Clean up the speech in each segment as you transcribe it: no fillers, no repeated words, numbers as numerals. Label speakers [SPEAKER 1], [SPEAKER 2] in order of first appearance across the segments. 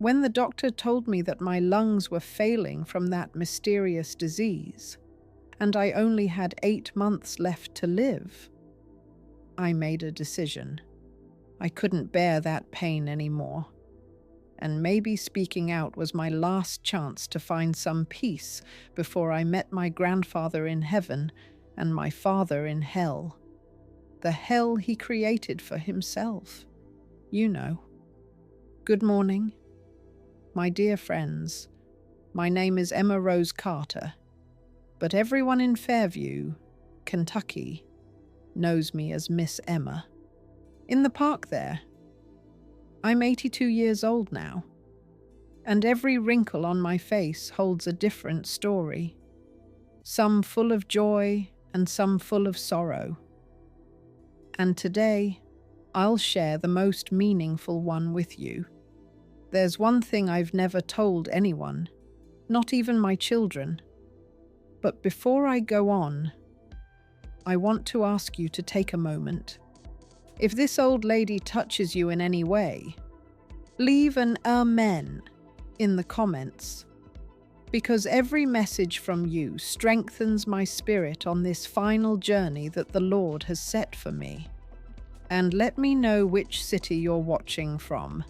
[SPEAKER 1] When the doctor told me that my lungs were failing from that mysterious disease, and I only had 8 months left to live, I made a decision. I couldn't bear that pain anymore. And maybe speaking out was my last chance to find some peace before I met my grandfather in heaven and my father in hell. The hell he created for himself. You know. Good morning, my dear friends. My name is Emma Rose Carter, but everyone in Fairview, Kentucky, knows me as Miss Emma. In the park there. I'm 82 years old now, and every wrinkle on my face holds a different story, some full of joy and some full of sorrow. And today, I'll share the most meaningful one with you. There's one thing I've never told anyone, not even my children. But before I go on, I want to ask you to take a moment. If this old lady touches you in any way, leave an amen in the comments, because every message from you strengthens my spirit on this final journey that the Lord has set for me. And let me know which city you're watching from.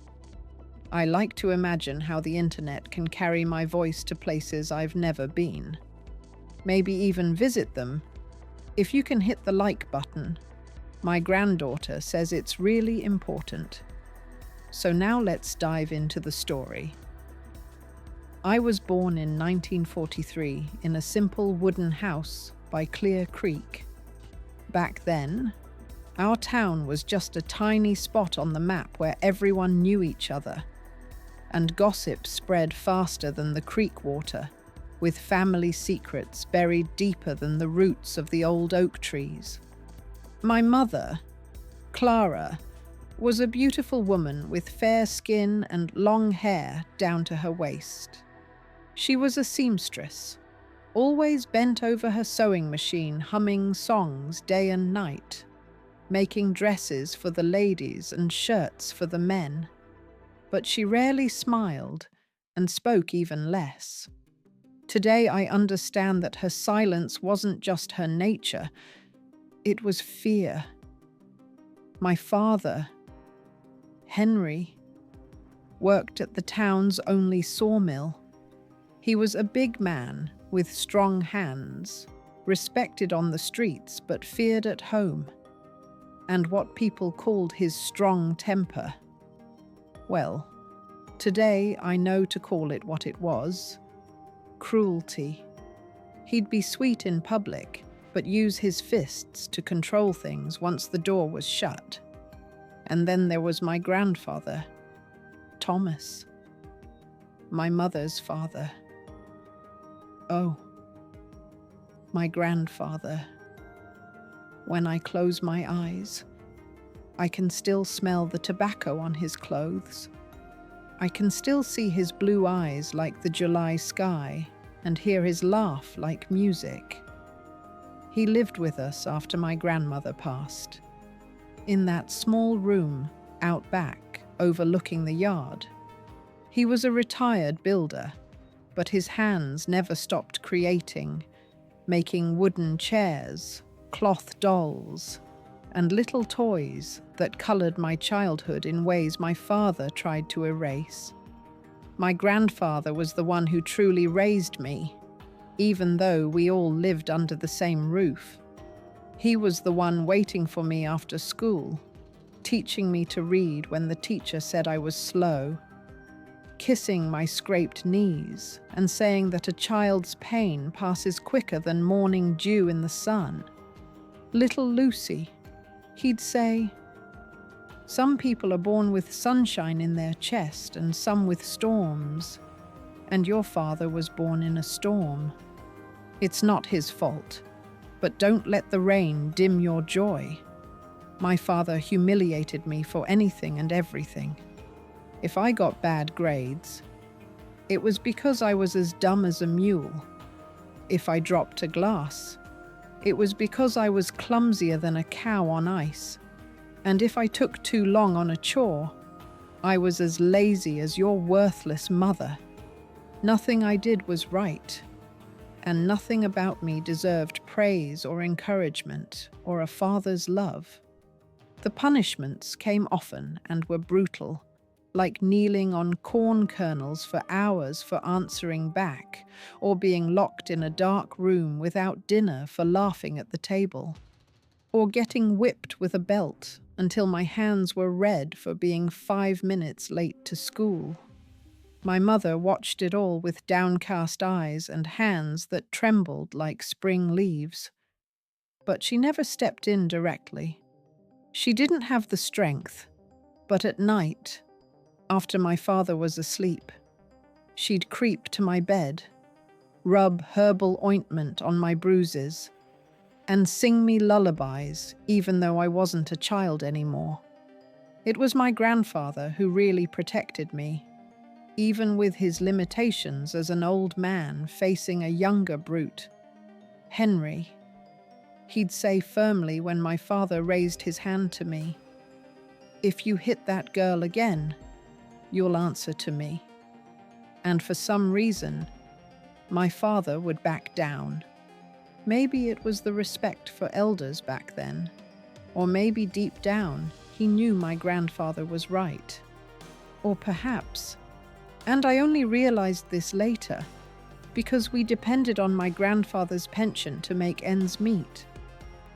[SPEAKER 1] I like to imagine how the internet can carry my voice to places I've never been. Maybe even visit them. If you can hit the like button, my granddaughter says it's really important. So now let's dive into the story. I was born in 1943 in a simple wooden house by Clear Creek. Back then, our town was just a tiny spot on the map where everyone knew each other, and gossip spread faster than the creek water, with family secrets buried deeper than the roots of the old oak trees. My mother, Clara, was a beautiful woman with fair skin and long hair down to her waist. She was a seamstress, always bent over her sewing machine, humming songs day and night, making dresses for the ladies and shirts for the men. But she rarely smiled and spoke even less. Today I understand that her silence wasn't just her nature, it was fear. My father, Henry, worked at the town's only sawmill. He was a big man with strong hands, respected on the streets but feared at home, and what people called his strong temper. Well, today I know to call it what it was: cruelty. He'd be sweet in public, but use his fists to control things once the door was shut. And then there was my grandfather, Thomas, my mother's father. Oh, my grandfather. When I close my eyes, I can still smell the tobacco on his clothes. I can still see his blue eyes like the July sky and hear his laugh like music. He lived with us after my grandmother passed, in that small room out back overlooking the yard. He was a retired builder, but his hands never stopped creating, making wooden chairs, cloth dolls, and little toys that colored my childhood in ways my father tried to erase. My grandfather was the one who truly raised me, even though we all lived under the same roof. He was the one waiting for me after school, teaching me to read when the teacher said I was slow, kissing my scraped knees and saying that a child's pain passes quicker than morning dew in the sun. Little Lucy, he'd say, some people are born with sunshine in their chest and some with storms, and your father was born in a storm. It's not his fault, but don't let the rain dim your joy. My father humiliated me for anything and everything. If I got bad grades, it was because I was as dumb as a mule. If I dropped a glass, it was because I was clumsier than a cow on ice. And if I took too long on a chore, I was as lazy as your worthless mother. Nothing I did was right, and nothing about me deserved praise or encouragement or a father's love. The punishments came often and were brutal, like kneeling on corn kernels for hours for answering back, or being locked in a dark room without dinner for laughing at the table, or getting whipped with a belt until my hands were red for being 5 minutes late to school. My mother watched it all with downcast eyes and hands that trembled like spring leaves. But she never stepped in directly. She didn't have the strength, but at night, after my father was asleep, she'd creep to my bed, rub herbal ointment on my bruises, and sing me lullabies even though I wasn't a child anymore. It was my grandfather who really protected me, even with his limitations as an old man facing a younger brute. "Henry," he'd say firmly when my father raised his hand to me, "if you hit that girl again, you'll answer to me." And for some reason, my father would back down. Maybe it was the respect for elders back then, or maybe deep down he knew my grandfather was right. Or perhaps, and I only realized this later, because we depended on my grandfather's pension to make ends meet.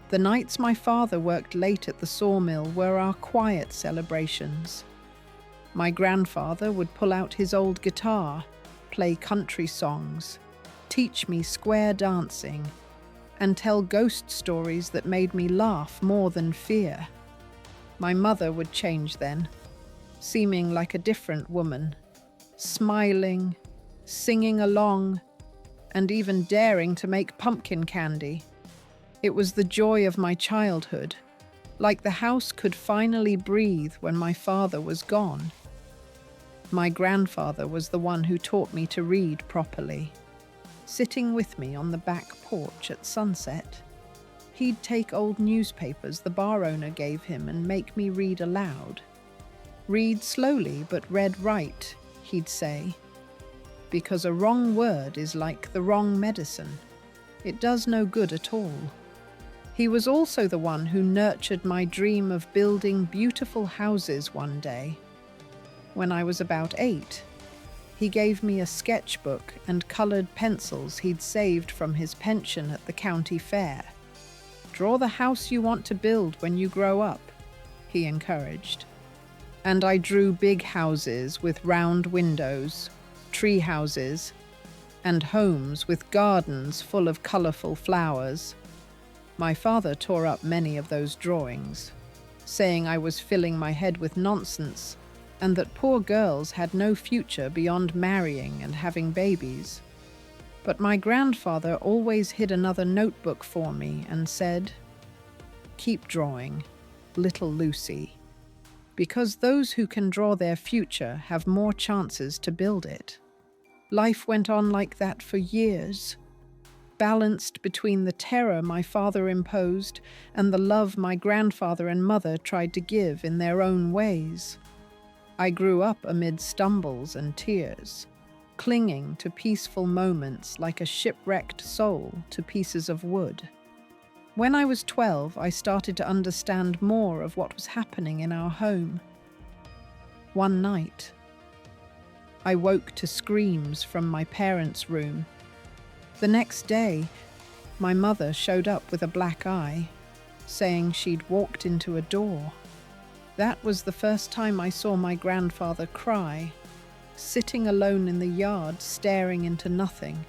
[SPEAKER 1] The nights my father worked late at the sawmill were our quiet celebrations. My grandfather would pull out his old guitar, play country songs, teach me square dancing, and tell ghost stories that made me laugh more than fear. My mother would change then, seeming like a different woman, smiling, singing along, and even daring to make pumpkin candy. It was the joy of my childhood, like the house could finally breathe when my father was gone. My grandfather was the one who taught me to read properly. Sitting with me on the back porch at sunset, he'd take old newspapers the bar owner gave him and make me read aloud. "Read slowly, but read right," he'd say, "because a wrong word is like the wrong medicine. It does no good at all." He was also the one who nurtured my dream of building beautiful houses one day. When I was about 8, he gave me a sketchbook and colored pencils he'd saved from his pension at the county fair. "Draw the house you want to build when you grow up," he encouraged. And I drew big houses with round windows, tree houses, and homes with gardens full of colorful flowers. My father tore up many of those drawings, saying I was filling my head with nonsense and that poor girls had no future beyond marrying and having babies. But my grandfather always hid another notebook for me and said, "Keep drawing, little Lucy, because those who can draw their future have more chances to build it." Life went on like that for years, balanced between the terror my father imposed and the love my grandfather and mother tried to give in their own ways. I grew up amid stumbles and tears, clinging to peaceful moments like a shipwrecked soul to pieces of wood. When I was 12, I started to understand more of what was happening in our home. One night, I woke to screams from my parents' room. The next day, my mother showed up with a black eye, saying she'd walked into a door. That was the first time I saw my grandfather cry, sitting alone in the yard staring into nothing.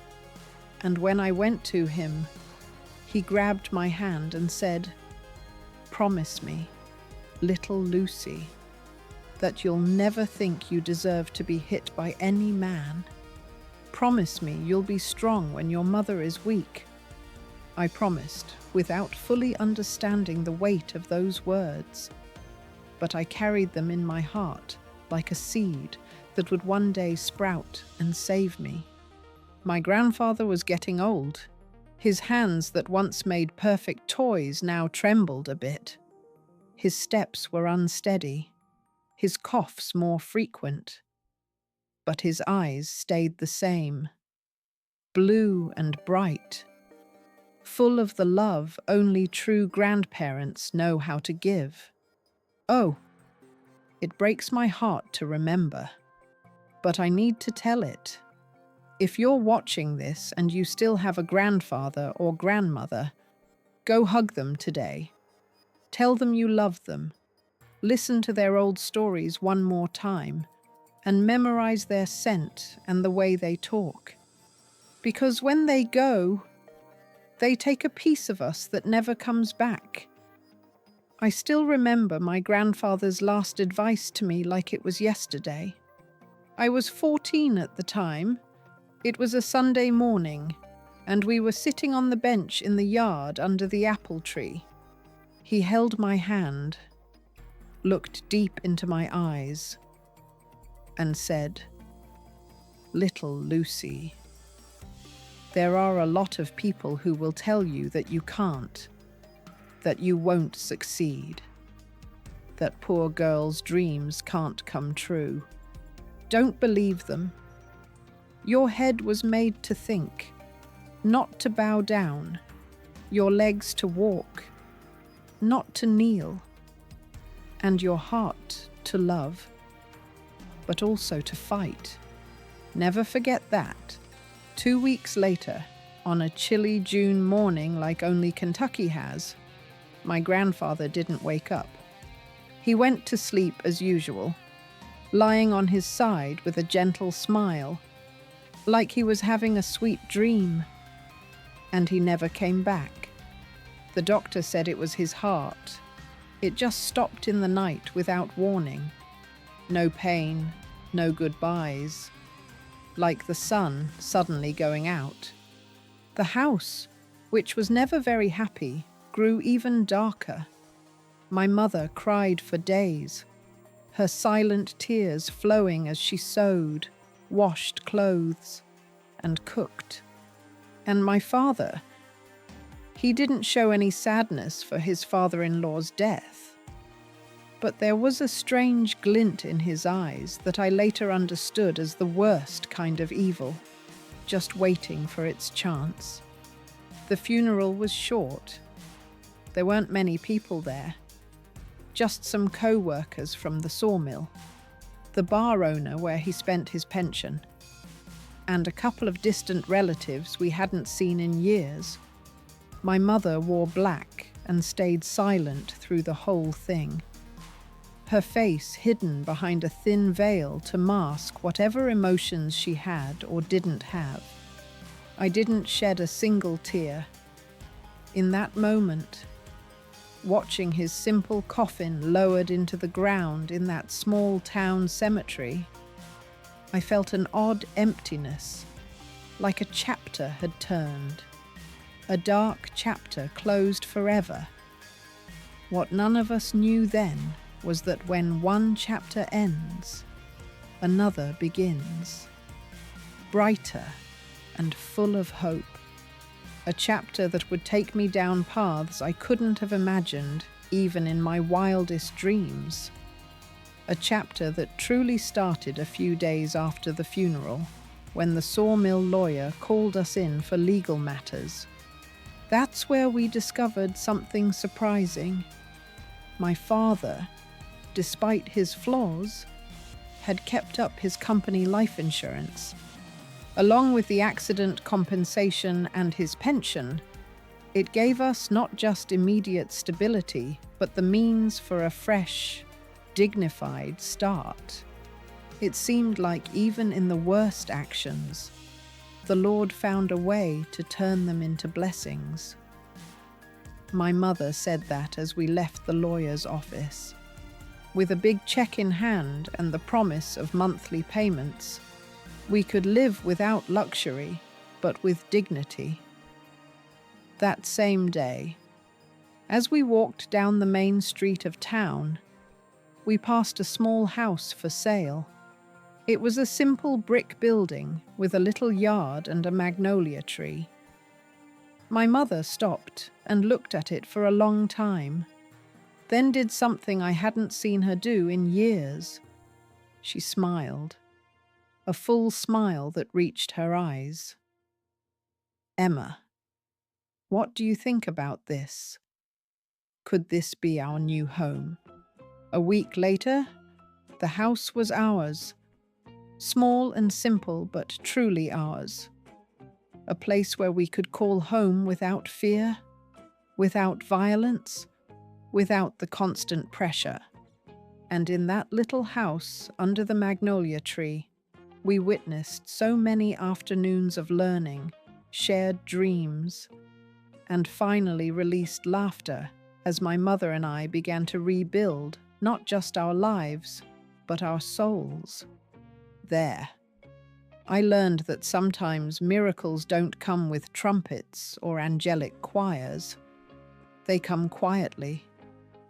[SPEAKER 1] And when I went to him, he grabbed my hand and said, "Promise me, little Lucy, that you'll never think you deserve to be hit by any man. Promise me you'll be strong when your mother is weak." I promised, without fully understanding the weight of those words. But I carried them in my heart like a seed that would one day sprout and save me. My grandfather was getting old. His hands that once made perfect toys now trembled a bit. His steps were unsteady. his coughs more frequent, but his eyes stayed the same, blue and bright, full of the love only true grandparents know how to give. Oh, it breaks my heart to remember, but I need to tell it. If you're watching this and you still have a grandfather or grandmother, go hug them today. Tell them you love them. Listen to their old stories one more time and memorize their scent and the way they talk. Because when they go, they take a piece of us that never comes back. I still remember my grandfather's last advice to me like it was yesterday. I was 14 at the time. It was a Sunday morning, and we were sitting on the bench in the yard under the apple tree. He held my hand, looked deep into my eyes, and said, "Little Lucy, there are a lot of people who will tell you that you can't, that you won't succeed, that poor girls' dreams can't come true. Don't believe them. Your head was made to think, not to bow down, your legs to walk, not to kneel, and your heart to love, but also to fight. Never forget that." 2 weeks later, on a chilly June morning like only Kentucky has, my grandfather didn't wake up. He went to sleep as usual, lying on his side with a gentle smile, like he was having a sweet dream. And he never came back. The doctor said it was his heart. It just stopped in the night without warning. No pain, no goodbyes. Like the sun suddenly going out. The house, which was never very happy, grew even darker. My mother cried for days, her silent tears flowing as she sewed, washed clothes, and cooked. And my father, he didn't show any sadness for his father-in-law's death. But there was a strange glint in his eyes that I later understood as the worst kind of evil, just waiting for its chance. The funeral was short. There weren't many people there, just some co-workers from the sawmill, the bar owner where he spent his pension, and a couple of distant relatives we hadn't seen in years. My mother wore black and stayed silent through the whole thing, her face hidden behind a thin veil to mask whatever emotions she had or didn't have. I didn't shed a single tear. In that moment, watching his simple coffin lowered into the ground in that small town cemetery, I felt an odd emptiness, like a chapter had turned, a dark chapter closed forever. What none of us knew then was that when one chapter ends, another begins, brighter and full of hope, a chapter that would take me down paths I couldn't have imagined even in my wildest dreams, a chapter that truly started a few days after the funeral, when the sawmill lawyer called us in for legal matters. That's where we discovered something surprising. My father, despite his flaws, had kept up his company life insurance. Along with the accident compensation and his pension, it gave us not just immediate stability, but the means for a fresh, dignified start. It seemed like even in the worst actions, the Lord found a way to turn them into blessings. My mother said that as we left the lawyer's office. With a big check in hand and the promise of monthly payments, we could live without luxury, but with dignity. That same day, as we walked down the main street of town, we passed a small house for sale. It was a simple brick building with a little yard and a magnolia tree. My mother stopped and looked at it for a long time. then did something I hadn't seen her do in years. She smiled, a full smile that reached her eyes. Emma, what do you think about this? Could this be our new home? A week later, the house was ours. Small and simple, but truly ours. A place where we could call home without fear, without violence, without the constant pressure. And in that little house under the magnolia tree, we witnessed so many afternoons of learning, shared dreams, and finally released laughter as my mother and I began to rebuild not just our lives, but our souls. There, I learned that sometimes miracles don't come with trumpets or angelic choirs. They come quietly,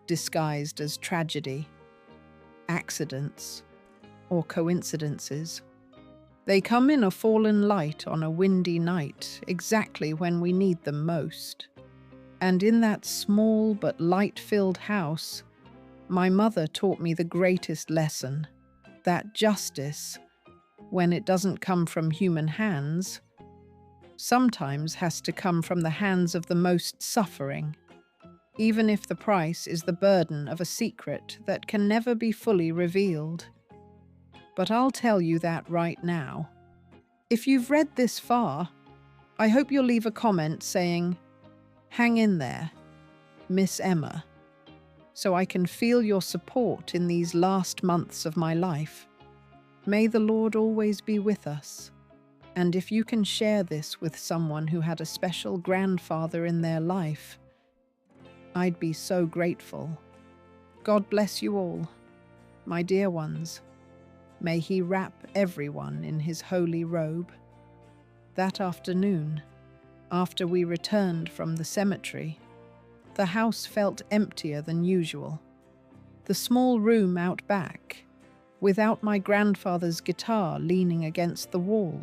[SPEAKER 1] disguised as tragedy, accidents, or coincidences. They come in a fallen light on a windy night, exactly when we need them most. And in that small but light-filled house, my mother taught me the greatest lesson, that justice, when it doesn't come from human hands, sometimes has to come from the hands of the most suffering, even if the price is the burden of a secret that can never be fully revealed. But I'll tell you that right now. If you've read this far, I hope you'll leave a comment saying, "Hang in there, Miss Emma," so I can feel your support in these last months of my life. May the Lord always be with us. And if you can share this with someone who had a special grandfather in their life, I'd be so grateful. God bless you all, my dear ones. May He wrap everyone in His holy robe. That afternoon, after we returned from the cemetery, the house felt emptier than usual. The small room out back, without my grandfather's guitar leaning against the wall,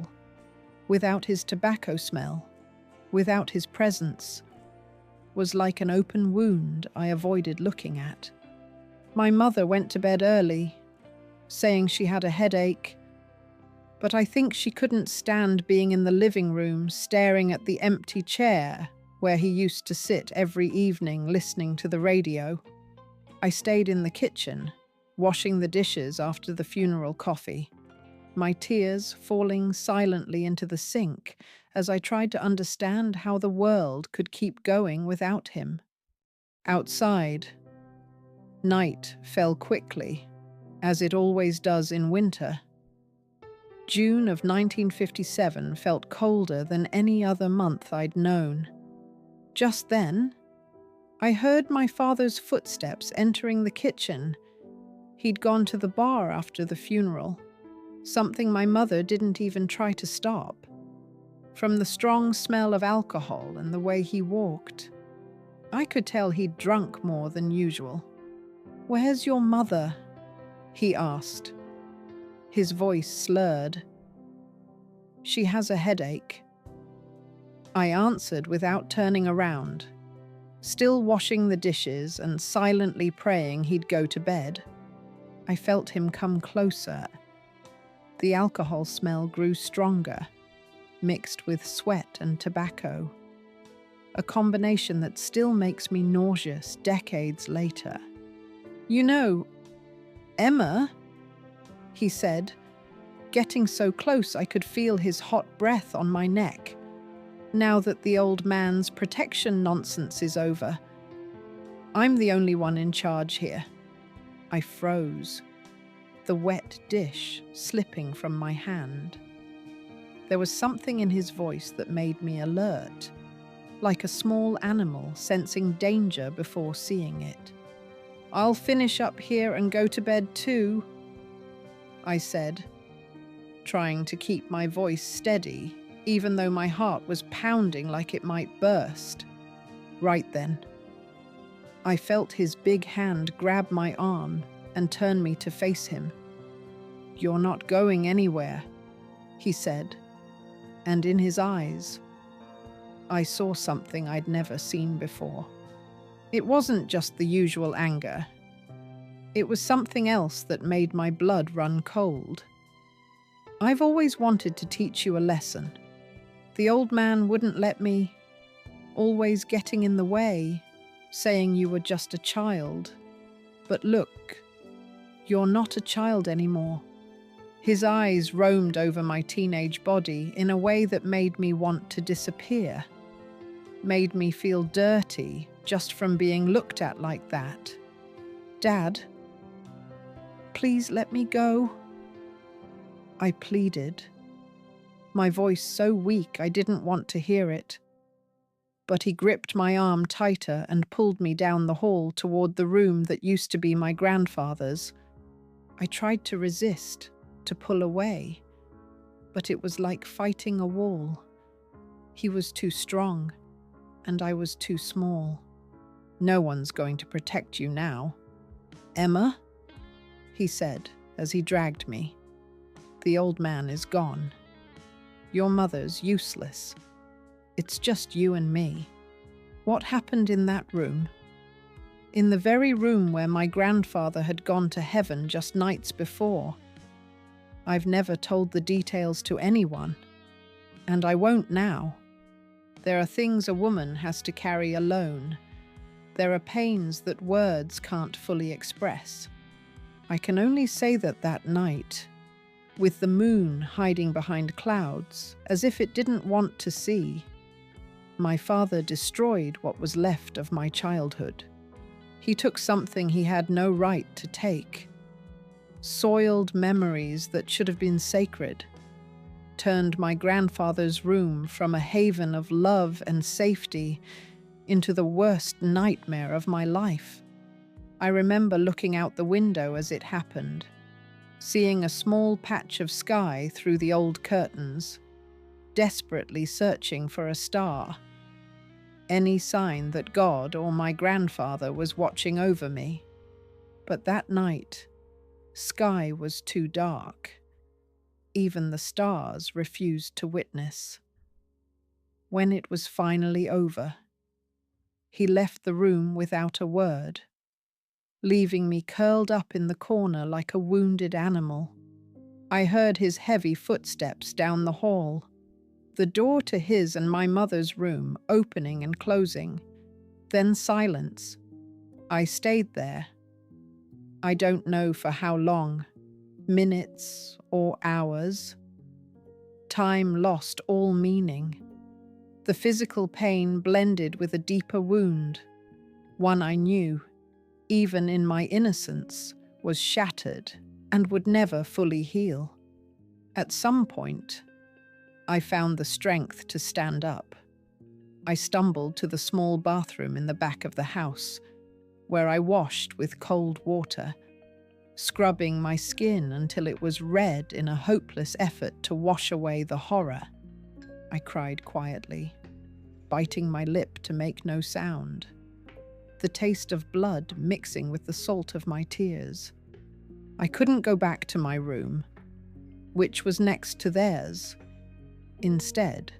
[SPEAKER 1] without his tobacco smell, without his presence, was like an open wound I avoided looking at. My mother went to bed early, saying she had a headache, but I think she couldn't stand being in the living room staring at the empty chair where he used to sit every evening listening to the radio. I stayed in the kitchen, washing the dishes after the funeral coffee, my tears falling silently into the sink as I tried to understand how the world could keep going without him. Outside, night fell quickly, as it always does in winter. June of 1957 felt colder than any other month I'd known. Just then, I heard my father's footsteps entering the kitchen. He'd gone to the bar after the funeral, something my mother didn't even try to stop. From the strong smell of alcohol and the way he walked, I could tell he'd drunk more than usual. "Where's your mother?" he asked. His voice slurred. "She has a headache." I answered without turning around, still washing the dishes and silently praying he'd go to bed. I felt him come closer. The alcohol smell grew stronger, mixed with sweat and tobacco, a combination that still makes me nauseous decades later. "You know, Emma," he said, getting so close I could feel his hot breath on my neck. "Now that the old man's protection nonsense is over, I'm the only one in charge here." I froze, the wet dish slipping from my hand. There was something in his voice that made me alert, like a small animal sensing danger before seeing it. "I'll finish up here and go to bed too," I said, trying to keep my voice steady, even though my heart was pounding like it might burst. Right then, I felt his big hand grab my arm and turn me to face him. "You're not going anywhere," he said, and in his eyes, I saw something I'd never seen before. It wasn't just the usual anger. It was something else that made my blood run cold. "I've always wanted to teach you a lesson. The old man wouldn't let me, always getting in the way, saying you were just a child. But look, you're not a child anymore." His eyes roamed over my teenage body in a way that made me want to disappear, made me feel dirty just from being looked at like that. "Dad, please let me go," I pleaded, my voice so weak I didn't want to hear it. But he gripped my arm tighter and pulled me down the hall toward the room that used to be my grandfather's. I tried to resist, to pull away, but it was like fighting a wall. He was too strong, and I was too small. "No one's going to protect you now." "Emma," he said as he dragged me, "the old man is gone. Your mother's useless. It's just you and me." What happened in that room? In the very room where my grandfather had gone to heaven just nights before. I've never told the details to anyone, and I won't now. There are things a woman has to carry alone. There are pains that words can't fully express. I can only say that that night, with the moon hiding behind clouds, as if it didn't want to see, my father destroyed what was left of my childhood. He took something he had no right to take, soiled memories that should have been sacred, turned my grandfather's room from a haven of love and safety into the worst nightmare of my life. I remember looking out the window as it happened, seeing a small patch of sky through the old curtains, desperately searching for a star, any sign that God or my grandfather was watching over me. But that night, sky was too dark. Even the stars refused to witness. When it was finally over, he left the room without a word, leaving me curled up in the corner like a wounded animal. I heard his heavy footsteps down the hall, the door to his and my mother's room opening and closing, then silence. I stayed there. I don't know for how long, minutes or hours. Time lost all meaning. The physical pain blended with a deeper wound, one I knew, even in my innocence, was shattered and would never fully heal. At some point, I found the strength to stand up. I stumbled to the small bathroom in the back of the house, where I washed with cold water, scrubbing my skin until it was red in a hopeless effort to wash away the horror. I cried quietly, biting my lip to make no sound, the taste of blood mixing with the salt of my tears. I couldn't go back to my room, which was next to theirs. Instead,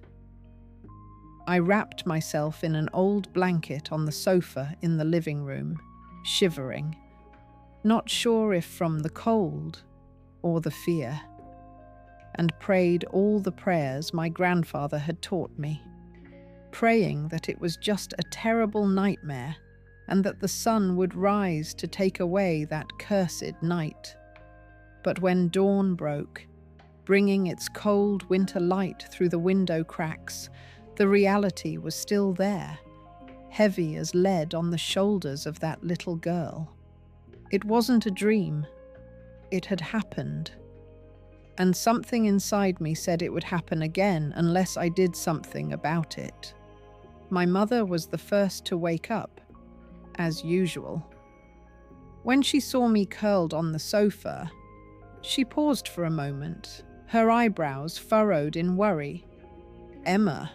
[SPEAKER 1] I wrapped myself in an old blanket on the sofa in the living room, shivering, not sure if from the cold or the fear, and prayed all the prayers my grandfather had taught me, praying that it was just a terrible nightmare and that the sun would rise to take away that cursed night. But when dawn broke, bringing its cold winter light through the window cracks, the reality was still there, heavy as lead on the shoulders of that little girl. It wasn't a dream. It had happened. And something inside me said it would happen again unless I did something about it. My mother was the first to wake up, as usual. When she saw me curled on the sofa, she paused for a moment, her eyebrows furrowed in worry. "Emma,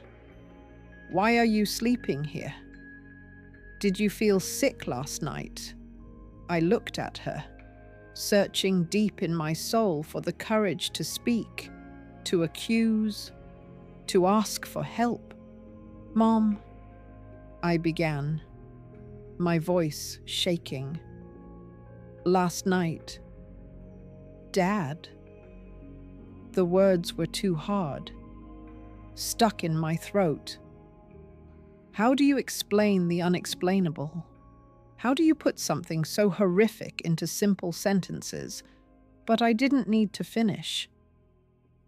[SPEAKER 1] why are you sleeping here? Did you feel sick last night?" I looked at her, searching deep in my soul for the courage to speak, to accuse, to ask for help. "Mom," I began. my voice shaking. Last night, Dad. The words were too hard, stuck in my throat. How do you explain the unexplainable? How do you put something so horrific into simple sentences? But I didn't need to finish.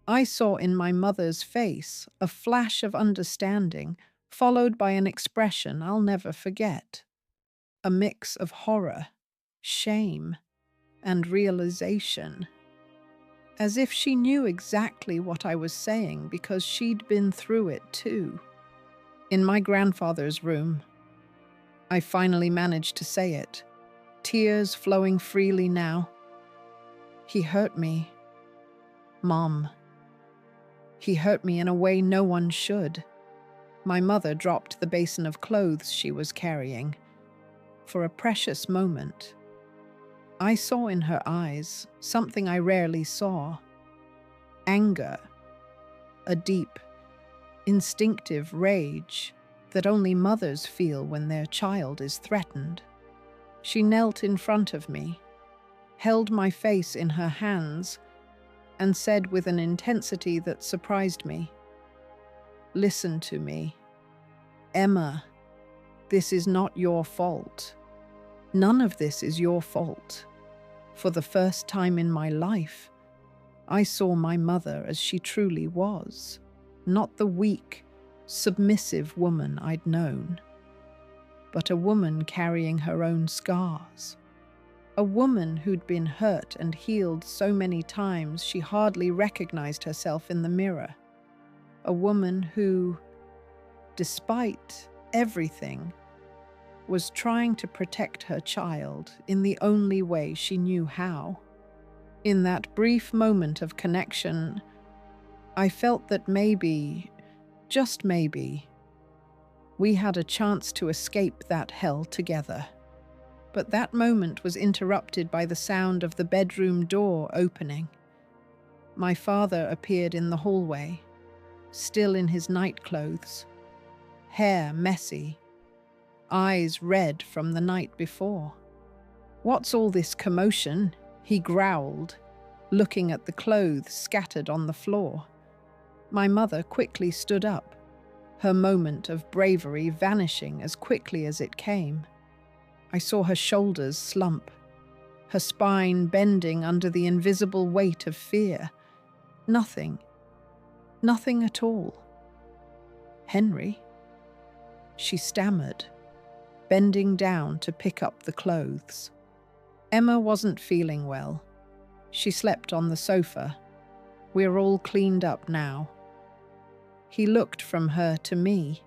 [SPEAKER 1] I saw in my mother's face a flash of understanding, followed by an expression I'll never forget. A mix of horror, shame, and realization. As if she knew exactly what I was saying because she'd been through it too. In my grandfather's room, I finally managed to say it, tears flowing freely now. He hurt me, Mom. He hurt me in a way no one should. My mother dropped the basin of clothes she was carrying. For a precious moment, I saw in her eyes something I rarely saw. Anger, a deep, instinctive rage that only mothers feel when their child is threatened. She knelt in front of me, held my face in her hands, and said with an intensity that surprised me, "Listen to me. Emma, this is not your fault. None of this is your fault. For the first time in my life, I saw my mother as she truly was, not the weak, submissive woman I'd known, but a woman carrying her own scars. A woman who'd been hurt and healed so many times she hardly recognized herself in the mirror. A woman who, despite everything, was trying to protect her child in the only way she knew how. In that brief moment of connection, I felt that maybe, just maybe, we had a chance to escape that hell together. But that moment was interrupted by the sound of the bedroom door opening. My father appeared in the hallway, still in his nightclothes, hair messy, eyes red from the night before. "What's all this commotion?" he growled, looking at the clothes scattered on the floor. My mother quickly stood up, her moment of bravery vanishing as quickly as it came. I saw her shoulders slump, her spine bending under the invisible weight of fear. Nothing at all. "Henry?" she stammered, bending down to pick up the clothes. Emma wasn't feeling well. She slept on the sofa. "We're all cleaned up now." He looked from her to me,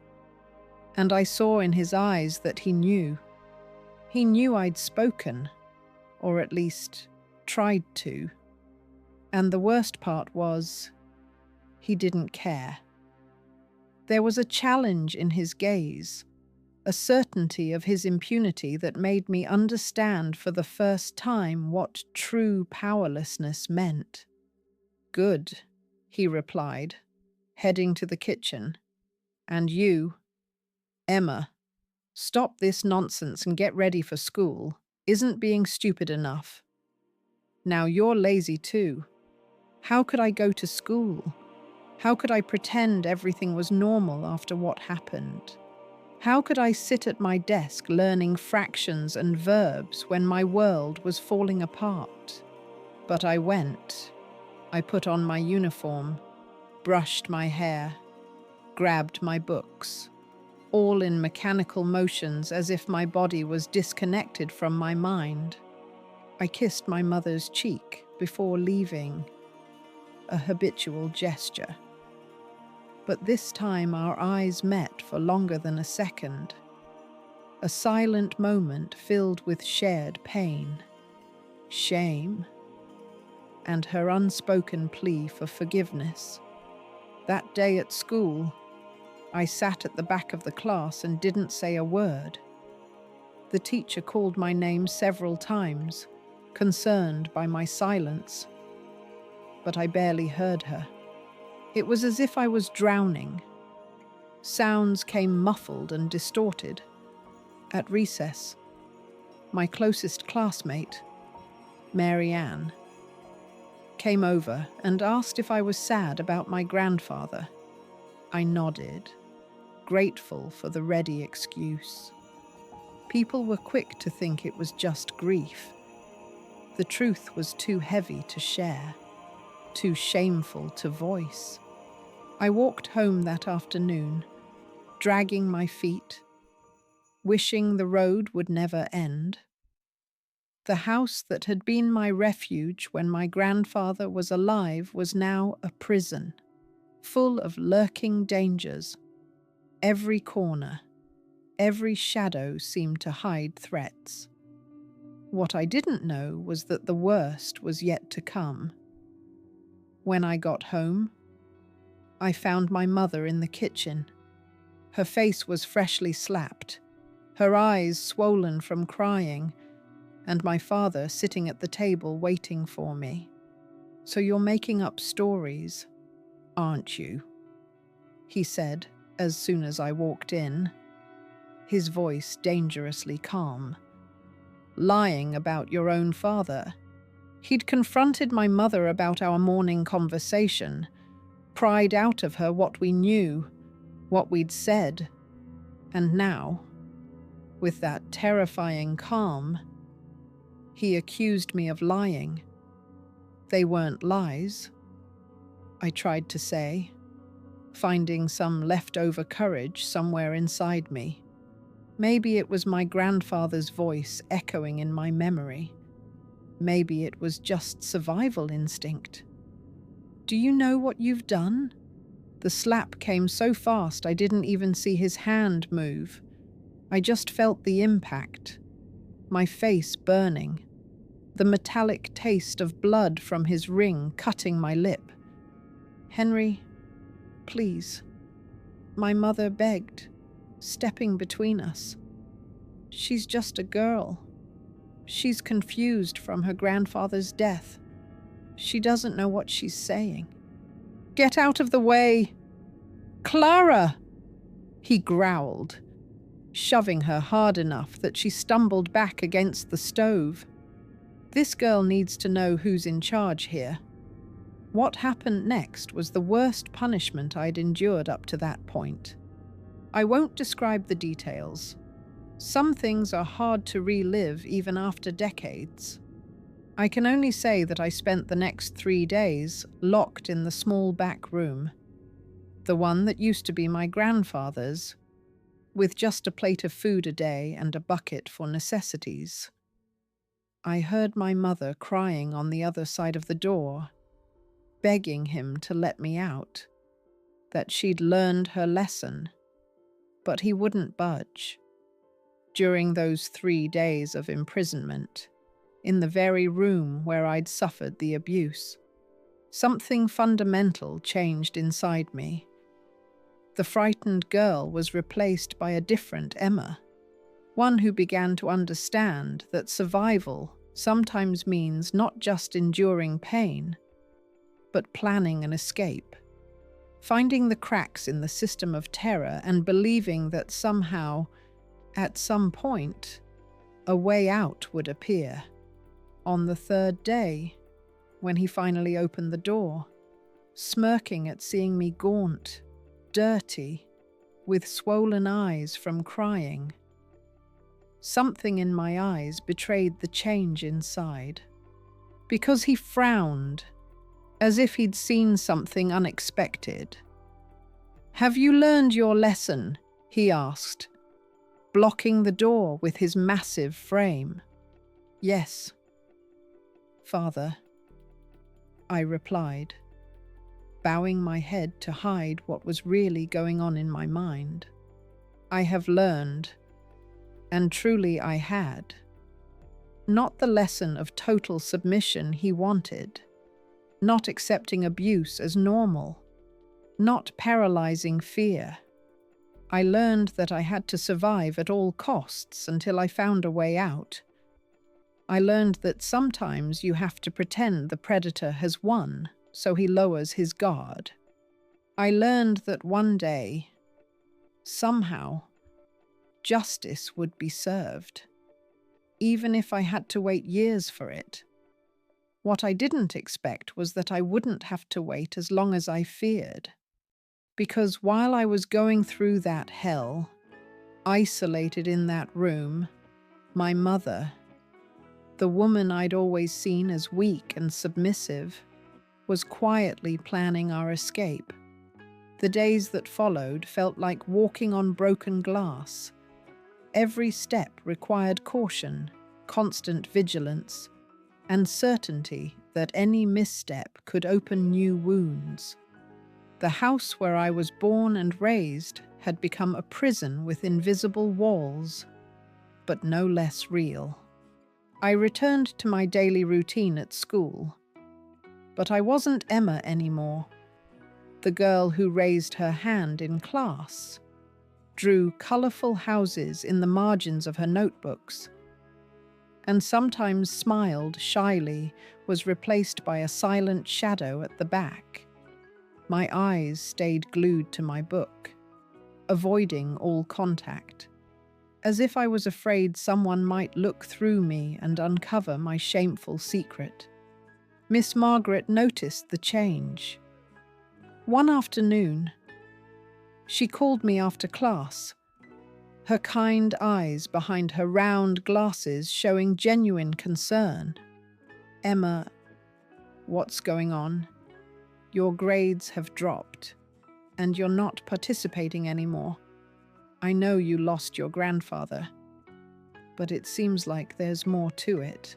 [SPEAKER 1] and I saw in his eyes that he knew. He knew I'd spoken, or at least tried to. And the worst part was, he didn't care. There was a challenge in his gaze, a certainty of his impunity that made me understand for the first time what true powerlessness meant. "Good," he replied, heading to the kitchen. "And you, Emma, stop this nonsense and get ready for school. Isn't being stupid enough? Now you're lazy too. How could I go to school? How could I pretend everything was normal after what happened? How could I sit at my desk learning fractions and verbs when my world was falling apart?" But I went. I put on my uniform, brushed my hair, grabbed my books, all in mechanical motions as if my body was disconnected from my mind. I kissed my mother's cheek before leaving, a habitual gesture. But this time our eyes met for longer than a second. A silent moment filled with shared pain, shame, and her unspoken plea for forgiveness. That day at school, I sat at the back of the class and didn't say a word. The teacher called my name several times, concerned by my silence, but I barely heard her. It was as if I was drowning. Sounds came muffled and distorted, At recess, my closest classmate, Mary Ann, came over and asked if I was sad about my grandfather. I nodded, grateful for the ready excuse. People were quick to think it was just grief. The truth was too heavy to share, too shameful to voice. I walked home that afternoon, dragging my feet, wishing the road would never end. The house that had been my refuge when my grandfather was alive was now a prison, full of lurking dangers. Every corner, every shadow seemed to hide threats. What I didn't know was that the worst was yet to come. When I got home, I found my mother in the kitchen. Her face was freshly slapped, her eyes swollen from crying, and my father sitting at the table waiting for me. "So you're making up stories, aren't you?" he said as soon as I walked in, his voice dangerously calm. "Lying about your own father." He'd confronted my mother about our morning conversation, pried out of her what we knew, what we'd said, and now, with that terrifying calm, he accused me of lying. They weren't lies, I tried to say, finding some leftover courage somewhere inside me. Maybe it was my grandfather's voice echoing in my memory. Maybe it was just survival instinct. "Do you know what you've done?" The slap came so fast I didn't even see his hand move. I just felt the impact, my face burning, the metallic taste of blood from his ring cutting my lip. "Henry, please," my mother begged, stepping between us. "She's just a girl. She's confused from her grandfather's death. She doesn't know what she's saying." "Get out of the way! Clara!" he growled, shoving her hard enough that she stumbled back against the stove. This girl needs to know who's in charge here. What happened next was the worst punishment I'd endured up to that point. I won't describe the details. Some things are hard to relive even after decades. I can only say that I spent the next 3 days locked in the small back room, the one that used to be my grandfather's, with just a plate of food a day and a bucket for necessities. I heard my mother crying on the other side of the door, begging him to let me out, that she'd learned her lesson, but he wouldn't budge. During those 3 days of imprisonment, in the very room where I'd suffered the abuse, something fundamental changed inside me. The frightened girl was replaced by a different Emma, one who began to understand that survival sometimes means not just enduring pain, but planning an escape, finding the cracks in the system of terror and believing that somehow, at some point, a way out would appear. On the 3rd day, when he finally opened the door, smirking at seeing me gaunt, dirty, with swollen eyes from crying, something in my eyes betrayed the change inside. Because he frowned, as if he'd seen something unexpected. "Have you learned your lesson?" he asked, blocking the door with his massive frame. "Yes, Father," I replied, bowing my head to hide what was really going on in my mind. I have learned, and truly I had, not the lesson of total submission he wanted, not accepting abuse as normal, not paralyzing fear. I learned that I had to survive at all costs until I found a way out. I learned that sometimes you have to pretend the predator has won, so he lowers his guard. I learned that one day, somehow, justice would be served, even if I had to wait years for it. What I didn't expect was that I wouldn't have to wait as long as I feared. Because while I was going through that hell, isolated in that room, my mother, the woman I'd always seen as weak and submissive, was quietly planning our escape. The days that followed felt like walking on broken glass. Every step required caution, constant vigilance, and certainty that any misstep could open new wounds. The house where I was born and raised had become a prison with invisible walls, but no less real. I returned to my daily routine at school, but I wasn't Emma anymore, the girl who raised her hand in class, drew colourful houses in the margins of her notebooks, and sometimes smiled shyly, was replaced by a silent shadow at the back. My eyes stayed glued to my book, avoiding all contact, as if I was afraid someone might look through me and uncover my shameful secret. Miss Margaret noticed the change. One afternoon, she called me after class, her kind eyes behind her round glasses showing genuine concern. "Emma, what's going on? Your grades have dropped, and you're not participating anymore. I know you lost your grandfather, but it seems like there's more to it."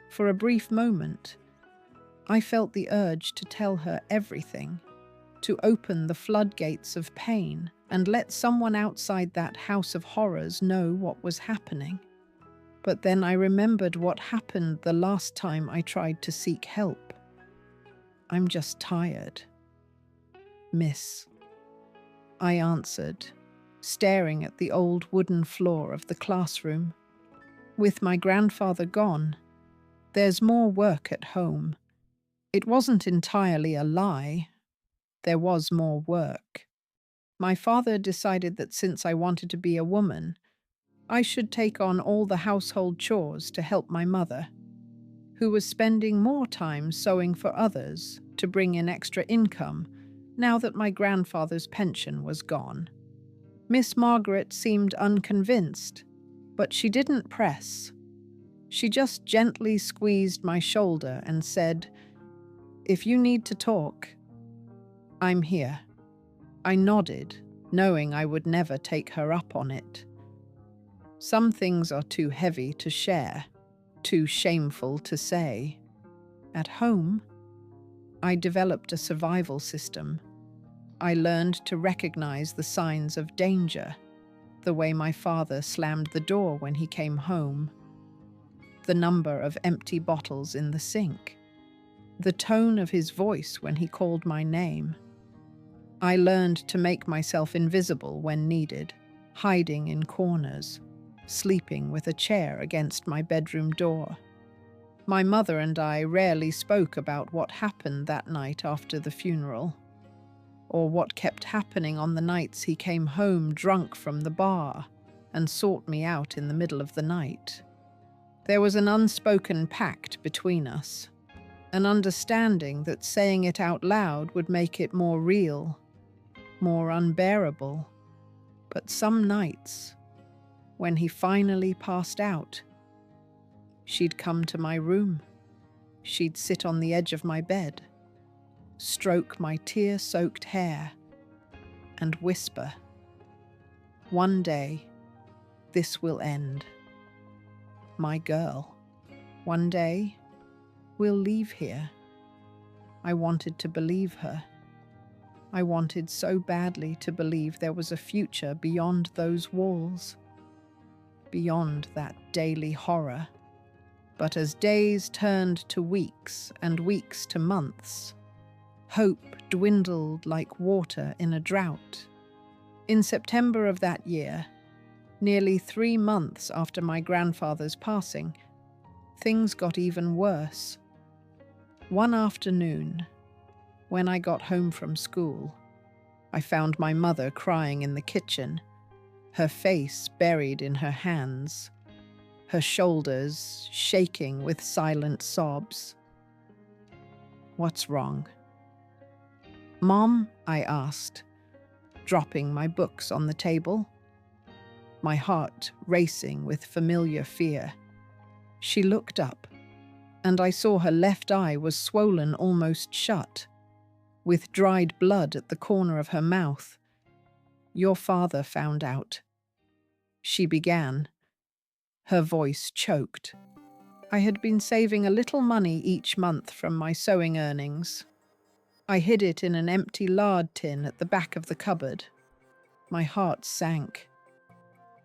[SPEAKER 1] For a brief moment, I felt the urge to tell her everything, to open the floodgates of pain and let someone outside that house of horrors know what was happening. But then I remembered what happened the last time I tried to seek help. "I'm just tired, miss," I answered, staring at the old wooden floor of the classroom. With my grandfather gone, there's more work at home. It wasn't entirely a lie. There was more work. My father decided that since I wanted to be a woman, I should take on all the household chores to help my mother, who was spending more time sewing for others to bring in extra income now that my grandfather's pension was gone. Miss Margaret seemed unconvinced, but she didn't press. She just gently squeezed my shoulder and said, "If you need to talk, I'm here." I nodded, knowing I would never take her up on it. Some things are too heavy to share, too shameful to say. At home, I developed a survival system. I learned to recognize the signs of danger, the way my father slammed the door when he came home, the number of empty bottles in the sink, the tone of his voice when he called my name. I learned to make myself invisible when needed, hiding in corners, sleeping with a chair against my bedroom door. My mother and I rarely spoke about what happened that night after the funeral, or what kept happening on the nights he came home drunk from the bar and sought me out in the middle of the night. There was an unspoken pact between us, an understanding that saying it out loud would make it more real, more unbearable. But some nights, when he finally passed out, she'd come to my room. She'd sit on the edge of my bed, stroke my tear-soaked hair, and whisper, "One day, this will end. My girl, one day, we'll leave here." I wanted to believe her. I wanted so badly to believe there was a future beyond those walls, beyond that daily horror. But as days turned to weeks and weeks to months, hope dwindled like water in a drought. In September of that year, nearly 3 months after my grandfather's passing, things got even worse. One afternoon, when I got home from school, I found my mother crying in the kitchen, her face buried in her hands, her shoulders shaking with silent sobs. "What's wrong?" "Mom," I asked, dropping my books on the table, my heart racing with familiar fear. She looked up, and I saw her left eye was swollen almost shut, with dried blood at the corner of her mouth. "Your father found out," she began, her voice choked. I had been saving a little money each month from my sewing earnings. I hid it in an empty lard tin at the back of the cupboard. My heart sank.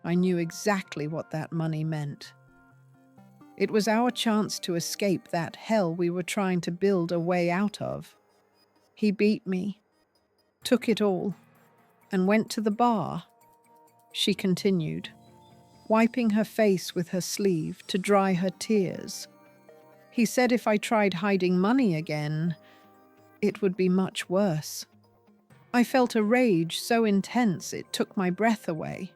[SPEAKER 1] I knew exactly what that money meant. It was our chance to escape that hell we were trying to build a way out of. He beat me, took it all, and went to the bar, she continued, wiping her face with her sleeve to dry her tears. He said if I tried hiding money again, it would be much worse. I felt a rage so intense it took my breath away.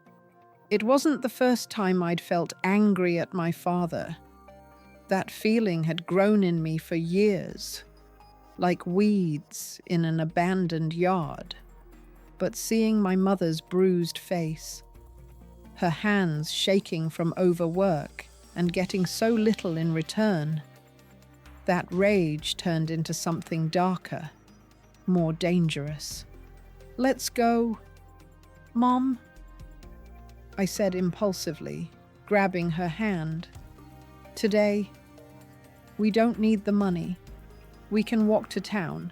[SPEAKER 1] It wasn't the first time I'd felt angry at my father. That feeling had grown in me for years, like weeds in an abandoned yard. But seeing my mother's bruised face, her hands shaking from overwork and getting so little in return, that rage turned into something darker, more dangerous. "Let's go, Mom," I said impulsively, grabbing her hand. "Today, we don't need the money. We can walk to town,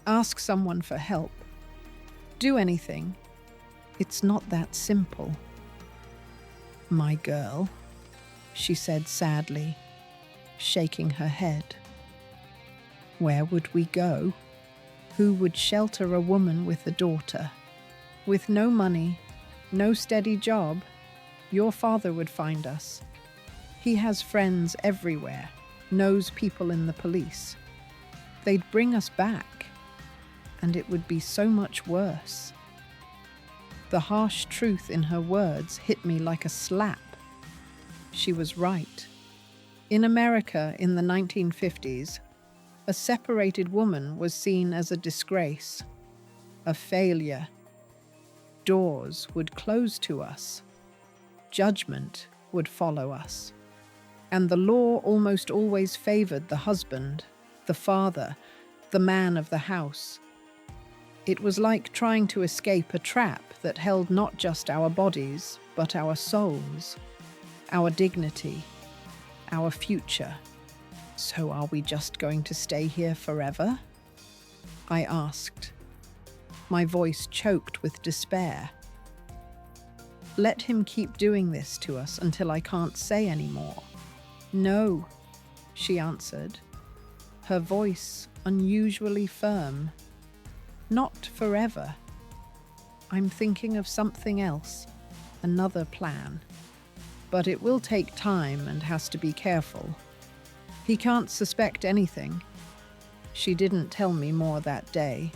[SPEAKER 1] ask someone for help, do anything. It's not that simple." "My girl," she said sadly, shaking her head. "Where would we go? Who would shelter a woman with a daughter? With no money, no steady job, your father would find us. He has friends everywhere, knows people in the police. They'd bring us back, and it would be so much worse." The harsh truth in her words hit me like a slap. She was right. In America in the 1950s, a separated woman was seen as a disgrace, a failure. Doors would close to us. Judgment would follow us. And the law almost always favored the husband, the father, the man of the house. It was like trying to escape a trap that held not just our bodies, but our souls, our dignity, our future. "So are we just going to stay here forever?" I asked, my voice choked with despair. "Let him keep doing this to us until I can't say anymore." "No," she answered, her voice unusually firm. "Not forever. I'm thinking of something else, another plan. But it will take time and has to be careful. He can't suspect anything." She didn't tell me more that day.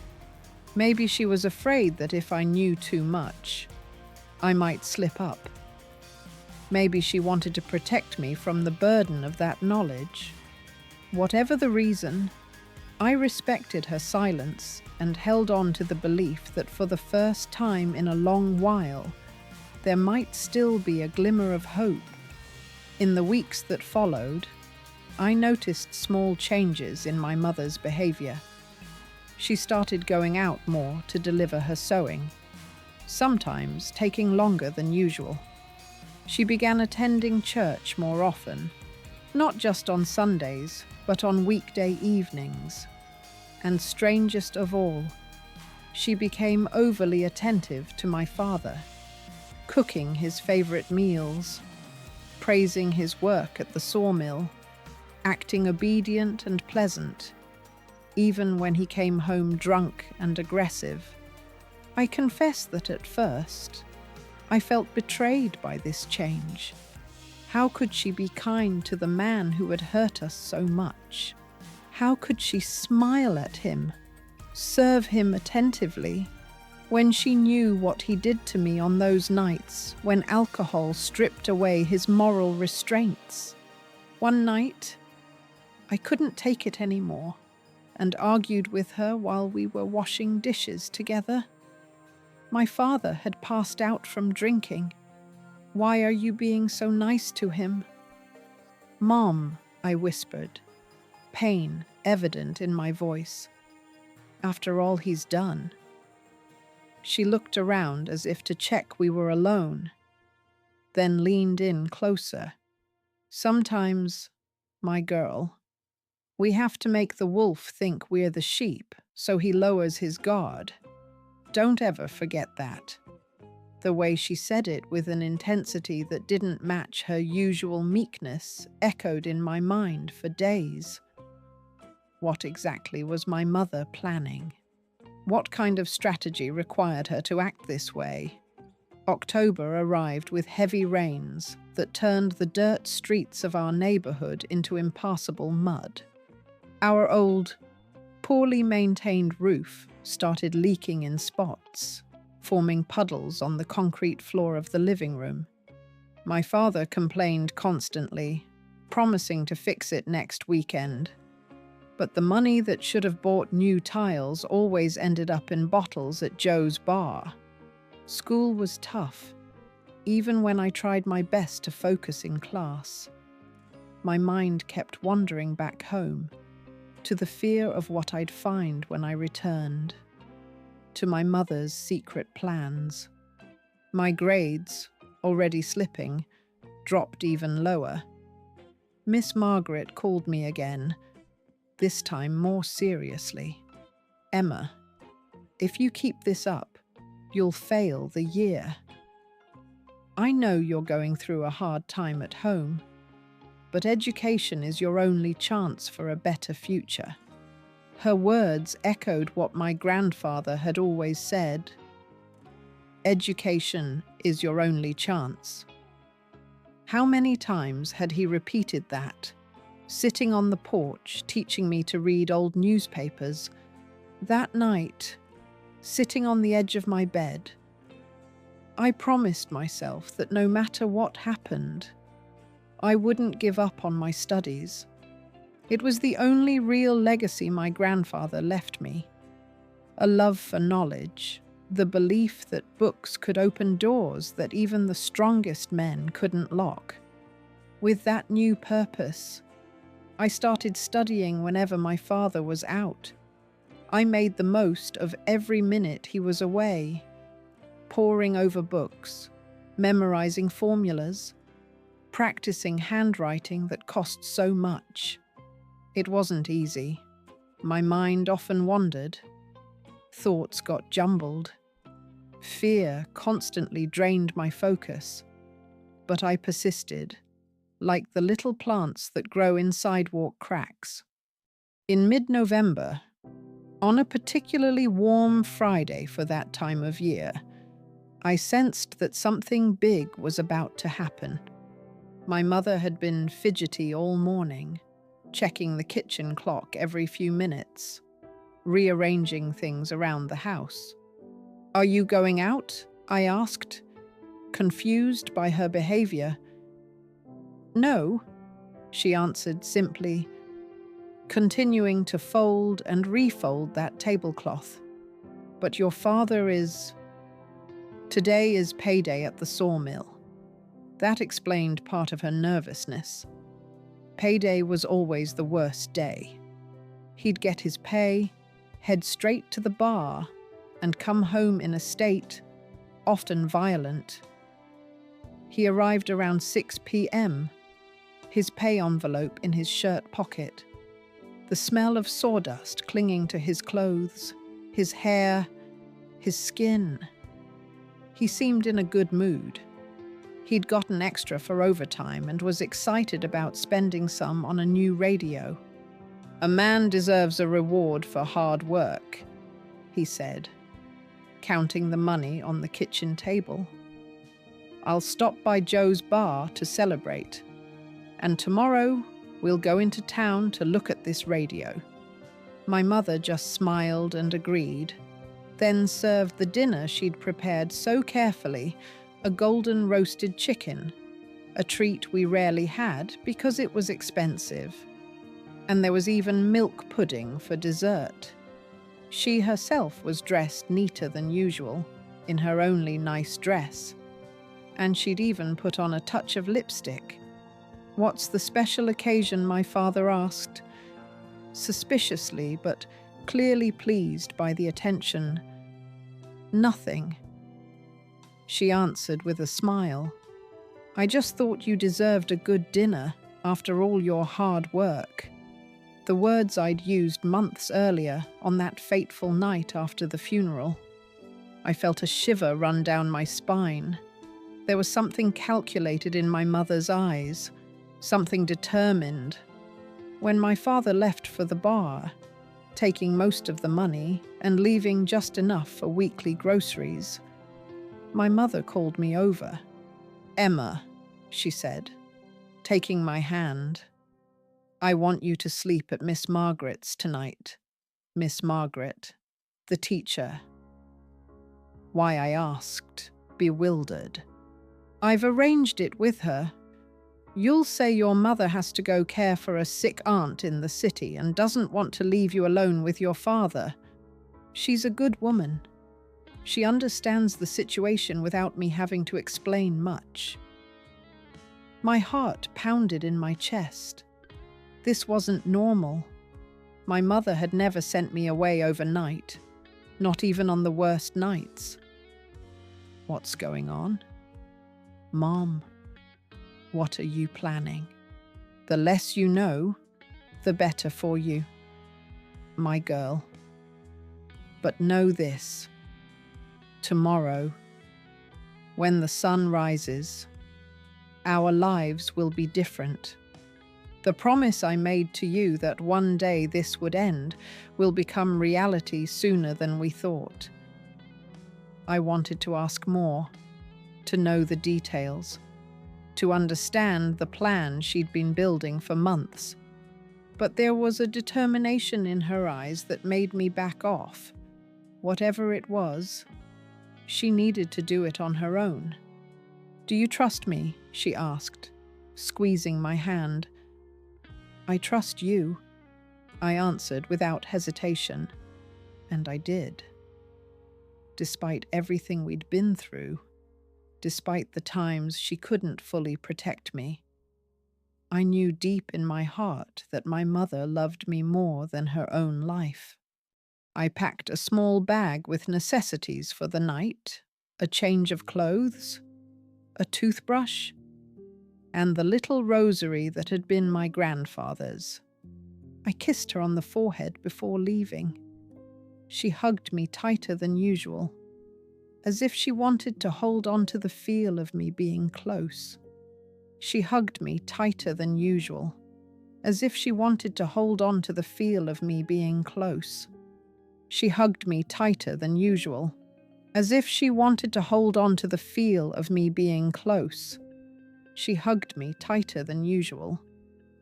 [SPEAKER 1] Maybe she was afraid that if I knew too much, I might slip up. Maybe she wanted to protect me from the burden of that knowledge. Whatever the reason, I respected her silence and held on to the belief that for the first time in a long while, there might still be a glimmer of hope. In the weeks that followed, I noticed small changes in my mother's behavior. She started going out more to deliver her sewing, sometimes taking longer than usual. She began attending church more often, not just on Sundays, but on weekday evenings. And strangest of all, she became overly attentive to my father, cooking his favorite meals, praising his work at the sawmill, acting obedient and pleasant, even when he came home drunk and aggressive. I confess that at first, I felt betrayed by this change. How could she be kind to the man who had hurt us so much? How could she smile at him, serve him attentively, When she knew what he did to me on those nights when alcohol stripped away his moral restraints. One night, I couldn't take it anymore and argued with her while we were washing dishes together. My father had passed out from drinking. "Why are you being so nice to him?" "Mom," I whispered, pain evident in my voice. "After all he's done." She looked around as if to check we were alone, then leaned in closer. "Sometimes, my girl, we have to make the wolf think we're the sheep, so he lowers his guard. Don't ever forget that." The way she said it with an intensity that didn't match her usual meekness echoed in my mind for days. What exactly was my mother planning? What kind of strategy required her to act this way? October arrived with heavy rains that turned the dirt streets of our neighborhood into impassable mud. Our old, poorly maintained roof started leaking in spots, forming puddles on the concrete floor of the living room. My father complained constantly, promising to fix it next weekend. But the money that should have bought new tiles always ended up in bottles at Joe's bar. School was tough, even when I tried my best to focus in class. My mind kept wandering back home, to the fear of what I'd find when I returned, to my mother's secret plans. My grades, already slipping, dropped even lower. Miss Margaret called me again, this time more seriously. "Emma, if you keep this up, you'll fail the year. I know you're going through a hard time at home, but education is your only chance for a better future." Her words echoed what my grandfather had always said. Education is your only chance. How many times had he repeated that, sitting on the porch teaching me to read old newspapers? That night, sitting on the edge of my bed, I promised myself that no matter what happened, I wouldn't give up on my studies. It was the only real legacy my grandfather left me. A love for knowledge, the belief that books could open doors that even the strongest men couldn't lock. With that new purpose, I started studying whenever my father was out. I made the most of every minute he was away, poring over books, memorizing formulas, practicing handwriting that cost so much. It wasn't easy. My mind often wandered. Thoughts got jumbled. Fear constantly drained my focus. But I persisted, like the little plants that grow in sidewalk cracks. In mid-November, on a particularly warm Friday for that time of year, I sensed that something big was about to happen. My mother had been fidgety all morning, checking the kitchen clock every few minutes, rearranging things around the house. "Are you going out?" I asked, confused by her behavior. "No," she answered simply, continuing to fold and refold that tablecloth. "But your father is... Today is payday at the sawmill." That explained part of her nervousness. Payday was always the worst day. He'd get his pay, head straight to the bar, and come home in a state, often violent. He arrived around 6 p.m., his pay envelope in his shirt pocket, the smell of sawdust clinging to his clothes, his hair, his skin. He seemed in a good mood. He'd gotten extra for overtime and was excited about spending some on a new radio. "A man deserves a reward for hard work," he said, counting the money on the kitchen table. "I'll stop by Joe's bar to celebrate, and tomorrow we'll go into town to look at this radio." My mother just smiled and agreed. then served the dinner she'd prepared so carefully, a golden roasted chicken, a treat we rarely had because it was expensive. And there was even milk pudding for dessert. She herself was dressed neater than usual, in her only nice dress. And she'd even put on a touch of lipstick. "What's the special occasion?" my father asked, suspiciously but clearly pleased by the attention. "Nothing," she answered with a smile. "I just thought you deserved a good dinner after all your hard work." The words I'd used months earlier on that fateful night after the funeral. I felt a shiver run down my spine. There was something calculated in my mother's eyes, something determined. When my father left for the bar, taking most of the money and leaving just enough for weekly groceries, my mother called me over. "Emma," she said, taking my hand, "I want you to sleep at Miss Margaret's tonight." Miss Margaret, the teacher. Why, I asked, bewildered. "I've arranged it with her. You'll say your mother has to go care for a sick aunt in the city and doesn't want to leave you alone with your father. She's a good woman. She understands the situation without me having to explain much." My heart pounded in my chest. This wasn't normal. My mother had never sent me away overnight, not even on the worst nights. "What's going on?" "Mom, what are you planning?" "The less you know, the better for you, my girl. But know this. Tomorrow, when the sun rises, our lives will be different. The promise I made to you that one day this would end will become reality sooner than we thought." I wanted to ask more, to know the details, to understand the plan she'd been building for months. But there was a determination in her eyes that made me back off. Whatever it was, she needed to do it on her own. "Do you trust me?" she asked, squeezing my hand. "I trust you," I answered without hesitation. And I did. Despite everything we'd been through, despite the times she couldn't fully protect me, I knew deep in my heart that my mother loved me more than her own life. I packed a small bag with necessities for the night, a change of clothes, a toothbrush, and the little rosary that had been my grandfather's. I kissed her on the forehead before leaving. She hugged me tighter than usual, as if she wanted to hold on to the feel of me being close. She hugged me tighter than usual, as if she wanted to hold on to the feel of me being close. She hugged me tighter than usual, as if she wanted to hold on to the feel of me being close. She hugged me tighter than usual,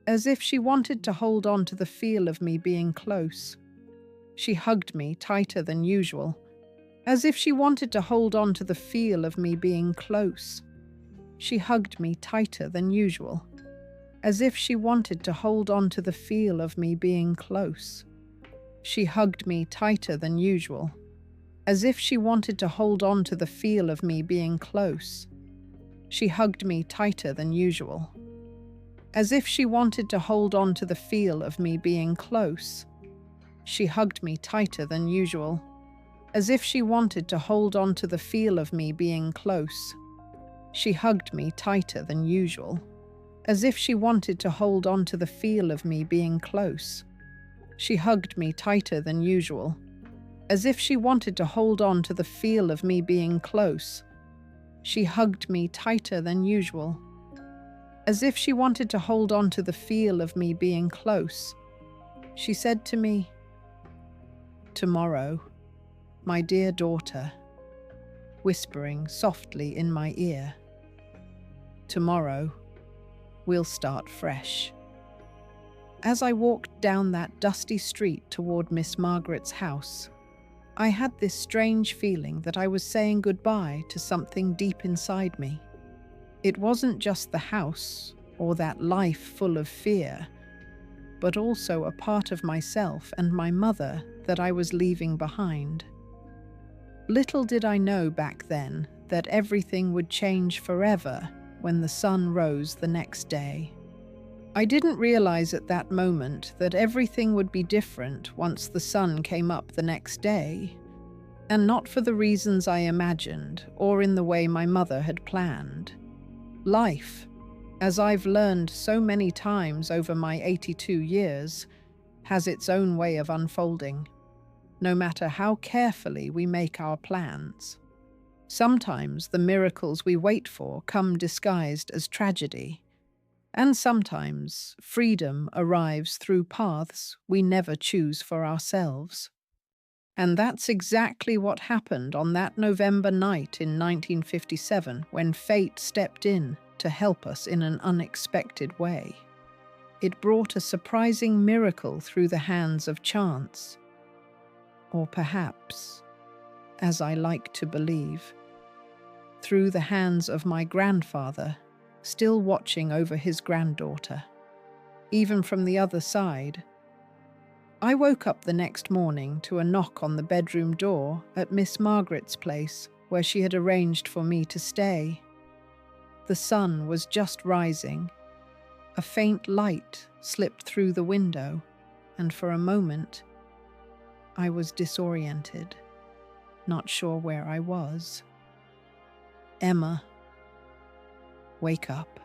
[SPEAKER 1] as if she wanted to hold on to the feel of me being close. She hugged me tighter than usual, as if she wanted to hold on to the feel of me being close. She hugged me tighter than usual, as if she wanted to hold on to the feel of me being close. She hugged me tighter than usual, as if she wanted to hold on to the feel of me being close. She hugged me tighter than usual, as if she wanted to hold on to the feel of me being close. She hugged me tighter than usual, as if she wanted to hold on to the feel of me being close. She hugged me tighter than usual, as if she wanted to hold on to the feel of me being close. She hugged me tighter than usual, as if she wanted to hold on to the feel of me being close. She hugged me tighter than usual, as if she wanted to hold on to the feel of me being close. She said to me, "Tomorrow, my dear daughter," whispering softly in my ear, "tomorrow, we'll start fresh." As I walked down that dusty street toward Miss Margaret's house, I had this strange feeling that I was saying goodbye to something deep inside me. It wasn't just the house or that life full of fear, but also a part of myself and my mother that I was leaving behind. Little did I know back then that everything would change forever when the sun rose the next day. I didn't realize at that moment that everything would be different once the sun came up the next day, and not for the reasons I imagined or in the way my mother had planned. Life, as I've learned so many times over my 82 years, has its own way of unfolding, no matter how carefully we make our plans. Sometimes the miracles we wait for come disguised as tragedy, and sometimes freedom arrives through paths we never choose for ourselves. And that's exactly what happened on that November night in 1957 when fate stepped in to help us in an unexpected way. It brought a surprising miracle through the hands of chance. Or perhaps, as I like to believe, through the hands of my grandfather, still watching over his granddaughter. Even from the other side, I woke up the next morning to a knock on the bedroom door at Miss Margaret's place, where she had arranged for me to stay. The sun was just rising. A faint light slipped through the window, and for a moment, I was disoriented, not sure where I was. "Emma, wake up."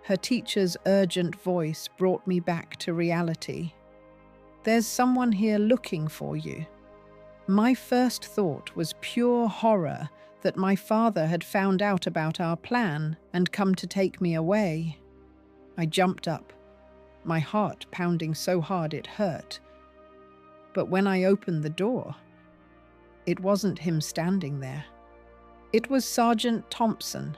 [SPEAKER 1] Her teacher's urgent voice brought me back to reality. "There's someone here looking for you." My first thought was pure horror that my father had found out about our plan and come to take me away. I jumped up, my heart pounding so hard it hurt. But when I opened the door, it wasn't him standing there. It was Sergeant Thompson,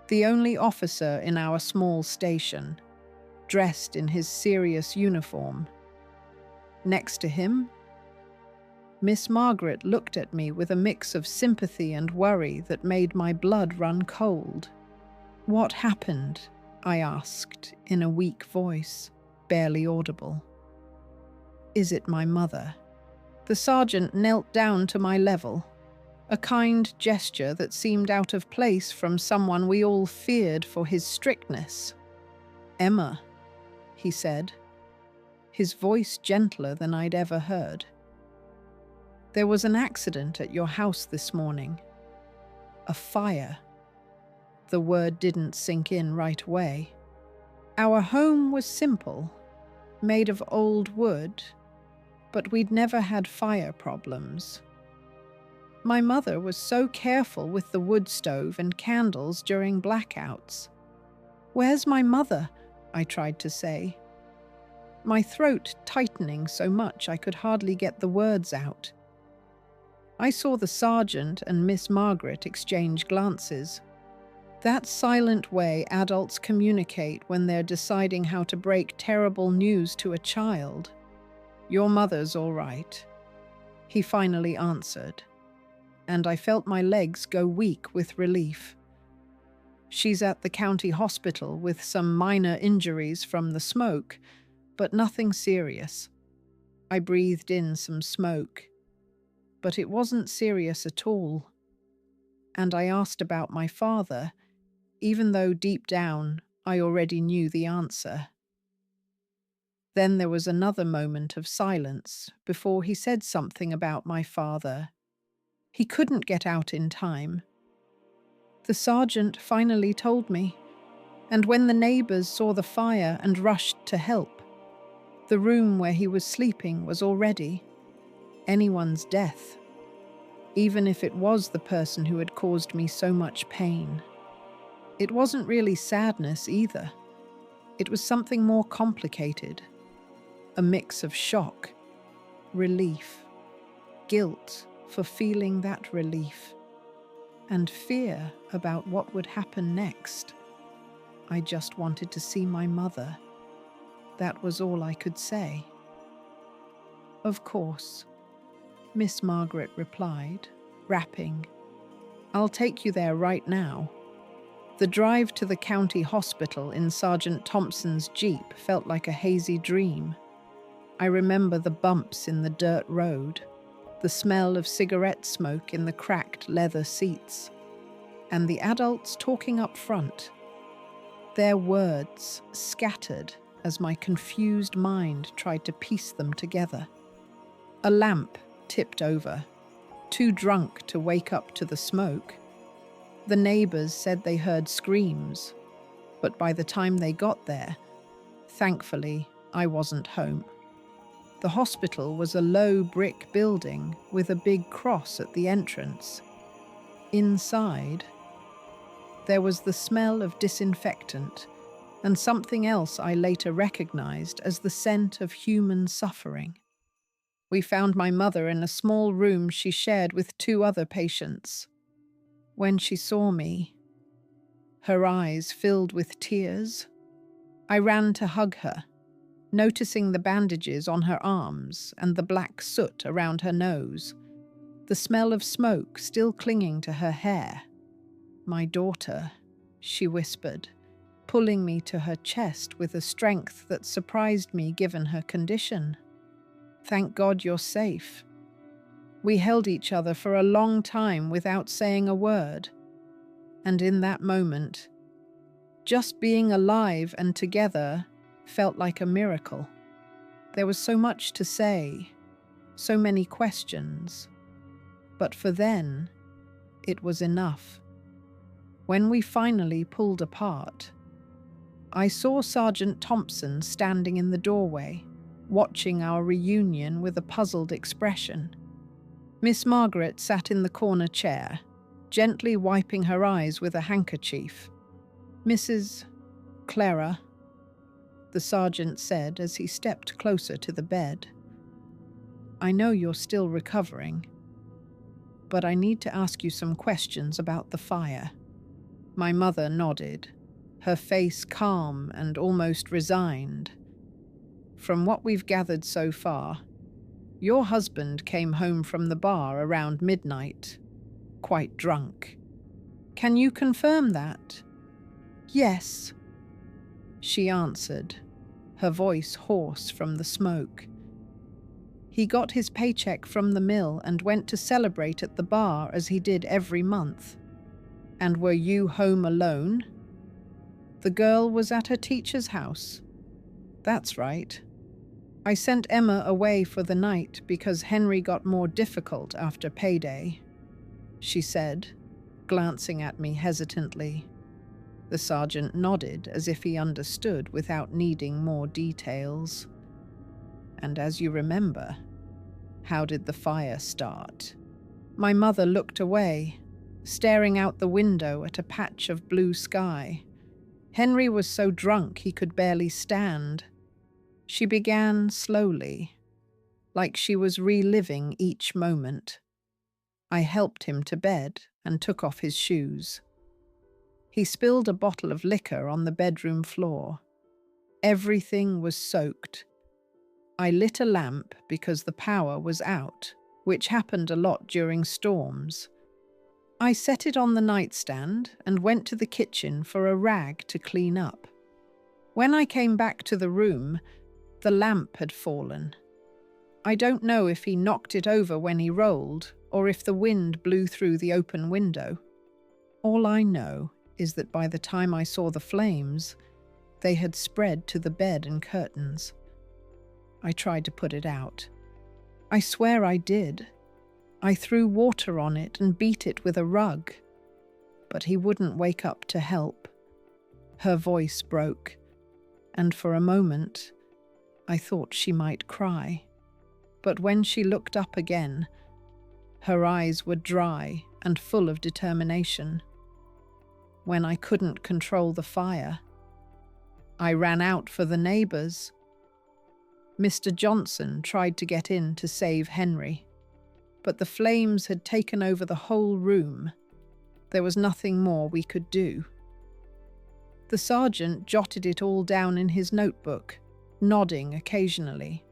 [SPEAKER 1] the only officer in our small station, dressed in his serious uniform. Next to him, Miss Margaret looked at me with a mix of sympathy and worry that made my blood run cold. "What happened?" I asked in a weak voice, barely audible. "Is it my mother?" The sergeant knelt down to my level, a kind gesture that seemed out of place from someone we all feared for his strictness. "Emma," he said, his voice gentler than I'd ever heard. "There was an accident at your house this morning. A fire." The word didn't sink in right away. Our home was simple, made of old wood, but we'd never had fire problems. My mother was so careful with the wood stove and candles during blackouts. "Where's my mother?" I tried to say, my throat tightening so much I could hardly get the words out. I saw the sergeant and Miss Margaret exchange glances. That silent way adults communicate when they're deciding how to break terrible news to a child. "Your mother's all right," he finally answered, and I felt my legs go weak with relief. "She's at the county hospital with some minor injuries from the smoke, but nothing serious." I breathed in some smoke, but it wasn't serious at all. And I asked about my father, even though deep down I already knew the answer. Then there was another moment of silence before he said something about my father. He couldn't get out in time. The sergeant finally told me, and when the neighbors saw the fire and rushed to help, the room where he was sleeping was already anyone's death, even if it was the person who had caused me so much pain. It wasn't really sadness either. It was something more complicated, a mix of shock, relief, guilt for feeling that relief, and fear about what would happen next. I just wanted to see my mother. That was all I could say. Of course, Miss Margaret replied, rapping. "I'll take you there right now." The drive to the county hospital in Sergeant Thompson's jeep felt like a hazy dream. I remember the bumps in the dirt road, the smell of cigarette smoke in the cracked leather seats, and the adults talking up front. Their words scattered as my confused mind tried to piece them together. A lamp tipped over, too drunk to wake up to the smoke. The neighbors said they heard screams, but by the time they got there, thankfully, I wasn't home. The hospital was a low brick building with a big cross at the entrance. Inside, there was the smell of disinfectant and something else I later recognized as the scent of human suffering. We found my mother in a small room she shared with 2 other patients. When she saw me, her eyes filled with tears, I ran to hug her, noticing the bandages on her arms and the black soot around her nose, the smell of smoke still clinging to her hair. "My daughter," she whispered, pulling me to her chest with a strength that surprised me given her condition. "Thank God you're safe." We held each other for a long time without saying a word, and in that moment, just being alive and together felt like a miracle. There was so much to say, so many questions, but for then, it was enough. When we finally pulled apart, I saw Sergeant Thompson standing in the doorway, watching our reunion with a puzzled expression. Miss Margaret sat in the corner chair, gently wiping her eyes with a handkerchief. "Mrs. Clara," the sergeant said as he stepped closer to the bed. "I know you're still recovering, but I need to ask you some questions about the fire." My mother nodded, her face calm and almost resigned. "From what we've gathered so far, your husband came home from the bar around midnight, quite drunk. Can you confirm that?" "Yes," she answered, her voice hoarse from the smoke. "He got his paycheck from the mill and went to celebrate at the bar as he did every month." "And were you home alone?" "The girl was at her teacher's house." "That's right. I sent Emma away for the night because Henry got more difficult after payday," she said, glancing at me hesitantly. The sergeant nodded as if he understood without needing more details. "And as you remember, how did the fire start?" My mother looked away, staring out the window at a patch of blue sky. Henry was so drunk he could barely stand. She began slowly, like she was reliving each moment. I helped him to bed and took off his shoes. He spilled a bottle of liquor on the bedroom floor. Everything was soaked. I lit a lamp because the power was out, which happened a lot during storms. I set it on the nightstand and went to the kitchen for a rag to clean up. When I came back to the room, the lamp had fallen. I don't know if he knocked it over when he rolled or if the wind blew through the open window. All I know is that by the time I saw the flames, they had spread to the bed and curtains. I tried to put it out. I swear I did. I threw water on it and beat it with a rug. But he wouldn't wake up to help. Her voice broke, and for a moment, I thought she might cry. But when she looked up again, her eyes were dry and full of determination. When I couldn't control the fire, I ran out for the neighbors. Mr. Johnson tried to get in to save Henry, but the flames had taken over the whole room. There was nothing more we could do. The sergeant jotted it all down in his notebook, nodding occasionally.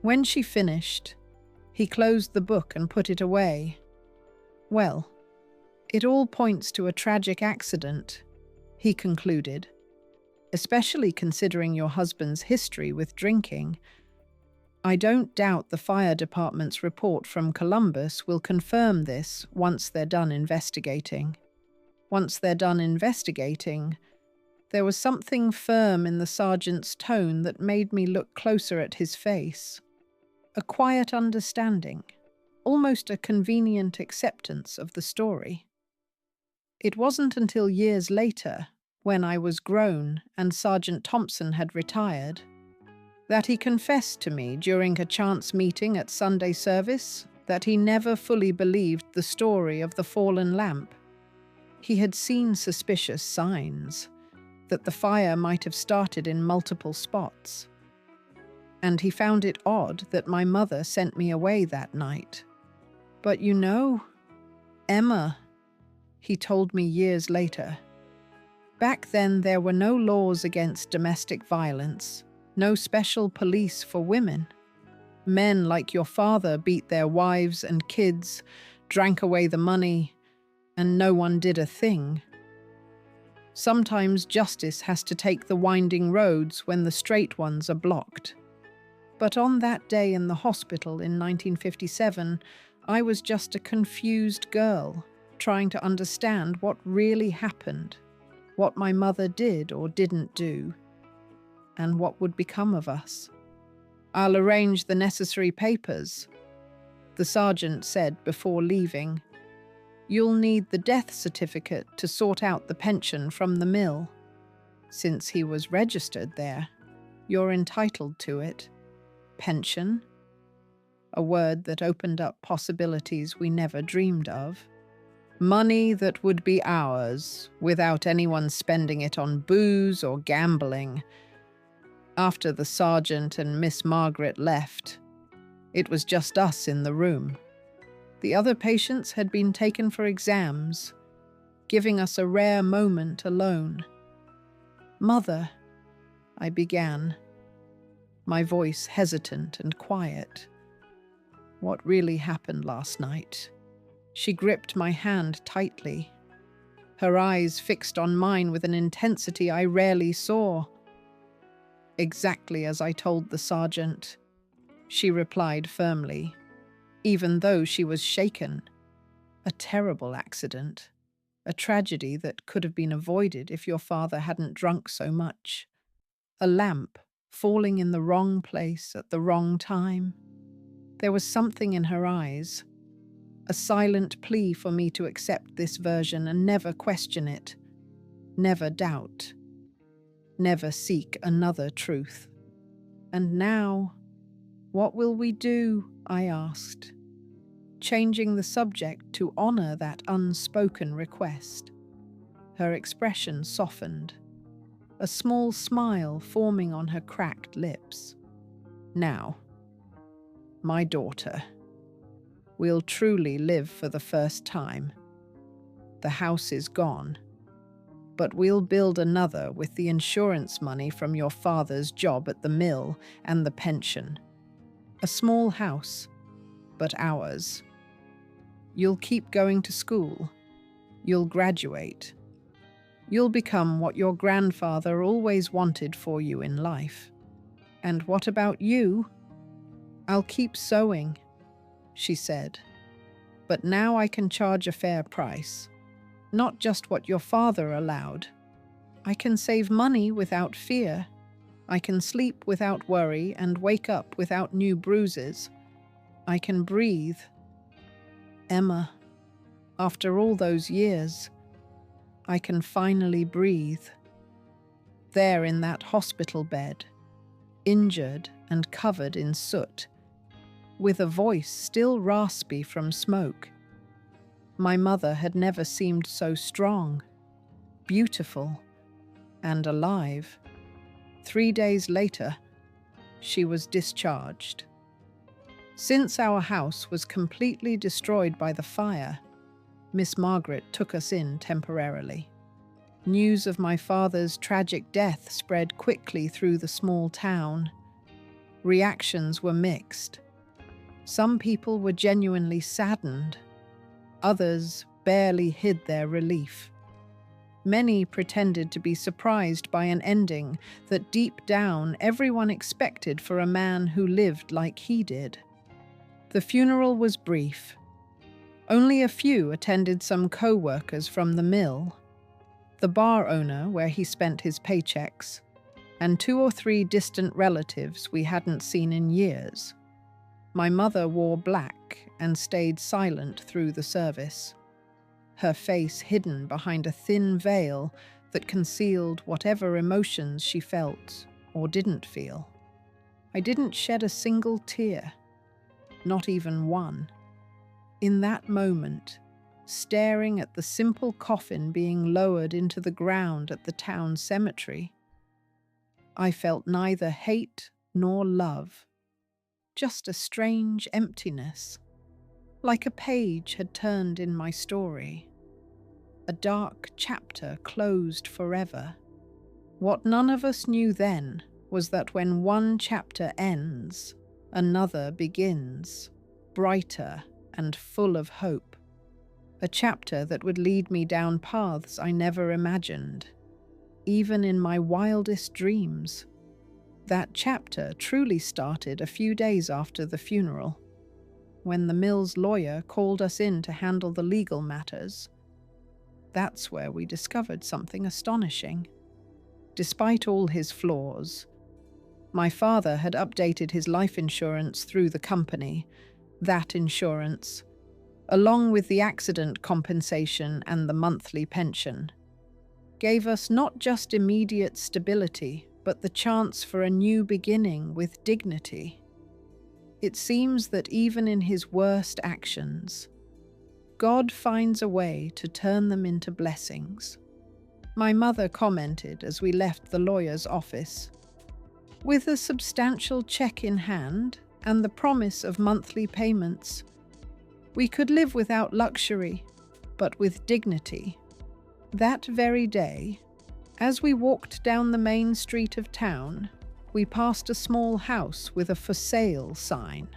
[SPEAKER 1] When she finished, He closed the book and put it away. "Well, it all points to a tragic accident," he concluded, "especially considering your husband's history with drinking. I don't doubt the fire department's report from Columbus will confirm this once they're done investigating." Once they're done investigating, there was something firm in the sergeant's tone that made me look closer at his face. A quiet understanding, almost a convenient acceptance of the story. It wasn't until years later, when I was grown and Sergeant Thompson had retired, that he confessed to me during a chance meeting at Sunday service that he never fully believed the story of the fallen lamp. He had seen suspicious signs that the fire might have started in multiple spots, and he found it odd that my mother sent me away that night. "But you know, Emma," he told me years later, "back then there were no laws against domestic violence, no special police for women. Men like your father beat their wives and kids, drank away the money, and no one did a thing. Sometimes justice has to take the winding roads when the straight ones are blocked. But on that day in the hospital in 1957, I was just a confused girl, trying to understand what really happened, what my mother did or didn't do, and what would become of us. I'll arrange the necessary papers," the sergeant said before leaving. "You'll need the death certificate to sort out the pension from the mill. Since he was registered there, you're entitled to it. Pension?" A word that opened up possibilities we never dreamed of. Money that would be ours, without anyone spending it on booze or gambling. After the sergeant and Miss Margaret left, it was just us in the room. The other patients had been taken for exams, giving us a rare moment alone. "Mother," I began, my voice hesitant and quiet. "What really happened last night?" She gripped my hand tightly, her eyes fixed on mine with an intensity I rarely saw. "Exactly as I told the sergeant," she replied firmly, even though she was shaken. "A terrible accident, a tragedy that could have been avoided if your father hadn't drunk so much. A lamp falling in the wrong place at the wrong time." There was something in her eyes, a silent plea for me to accept this version and never question it, never doubt, never seek another truth. "And now, what will we do?" I asked, changing the subject to honor that unspoken request. Her expression softened, a small smile forming on her cracked lips. "Now, my daughter, we'll truly live for the first time. The house is gone, but we'll build another with the insurance money from your father's job at the mill and the pension. A small house, but ours. You'll keep going to school. You'll graduate. You'll become what your grandfather always wanted for you in life. And what about you?" "I'll keep sewing," she said. "But now I can charge a fair price. Not just what your father allowed. I can save money without fear. I can sleep without worry and wake up without new bruises. I can breathe. Emma, after all those years, I can finally breathe." There in that hospital bed, injured and covered in soot, with a voice still raspy from smoke. My mother had never seemed so strong, beautiful, and alive. 3 days later, she was discharged. Since our house was completely destroyed by the fire, Miss Margaret took us in temporarily. News of my father's tragic death spread quickly through the small town. Reactions were mixed. Some people were genuinely saddened. Others barely hid their relief. Many pretended to be surprised by an ending that deep down everyone expected for a man who lived like he did. The funeral was brief. Only a few attended some co-workers from the mill, the bar owner where he spent his paychecks, and 2 or 3 distant relatives we hadn't seen in years. My mother wore black and stayed silent through the service, her face hidden behind a thin veil that concealed whatever emotions she felt or didn't feel. I didn't shed a single tear, not even one. In that moment, staring at the simple coffin being lowered into the ground at the town cemetery, I felt neither hate nor love, just a strange emptiness, like a page had turned in my story. A dark chapter closed forever. What none of us knew then was that when one chapter ends, another begins, brighter and full of hope. A chapter that would lead me down paths I never imagined, even in my wildest dreams. That chapter truly started a few days after the funeral, when the mill's lawyer called us in to handle the legal matters. That's where we discovered something astonishing. Despite all his flaws, my father had updated his life insurance through the company. That insurance, along with the accident compensation and the monthly pension, gave us not just immediate stability, but the chance for a new beginning with dignity. It seems that even in his worst actions, God finds a way to turn them into blessings. My mother commented as we left the lawyer's office. With a substantial check in hand and the promise of monthly payments, we could live without luxury, but with dignity. That very day, as we walked down the main street of town, we passed a small house with a for sale sign.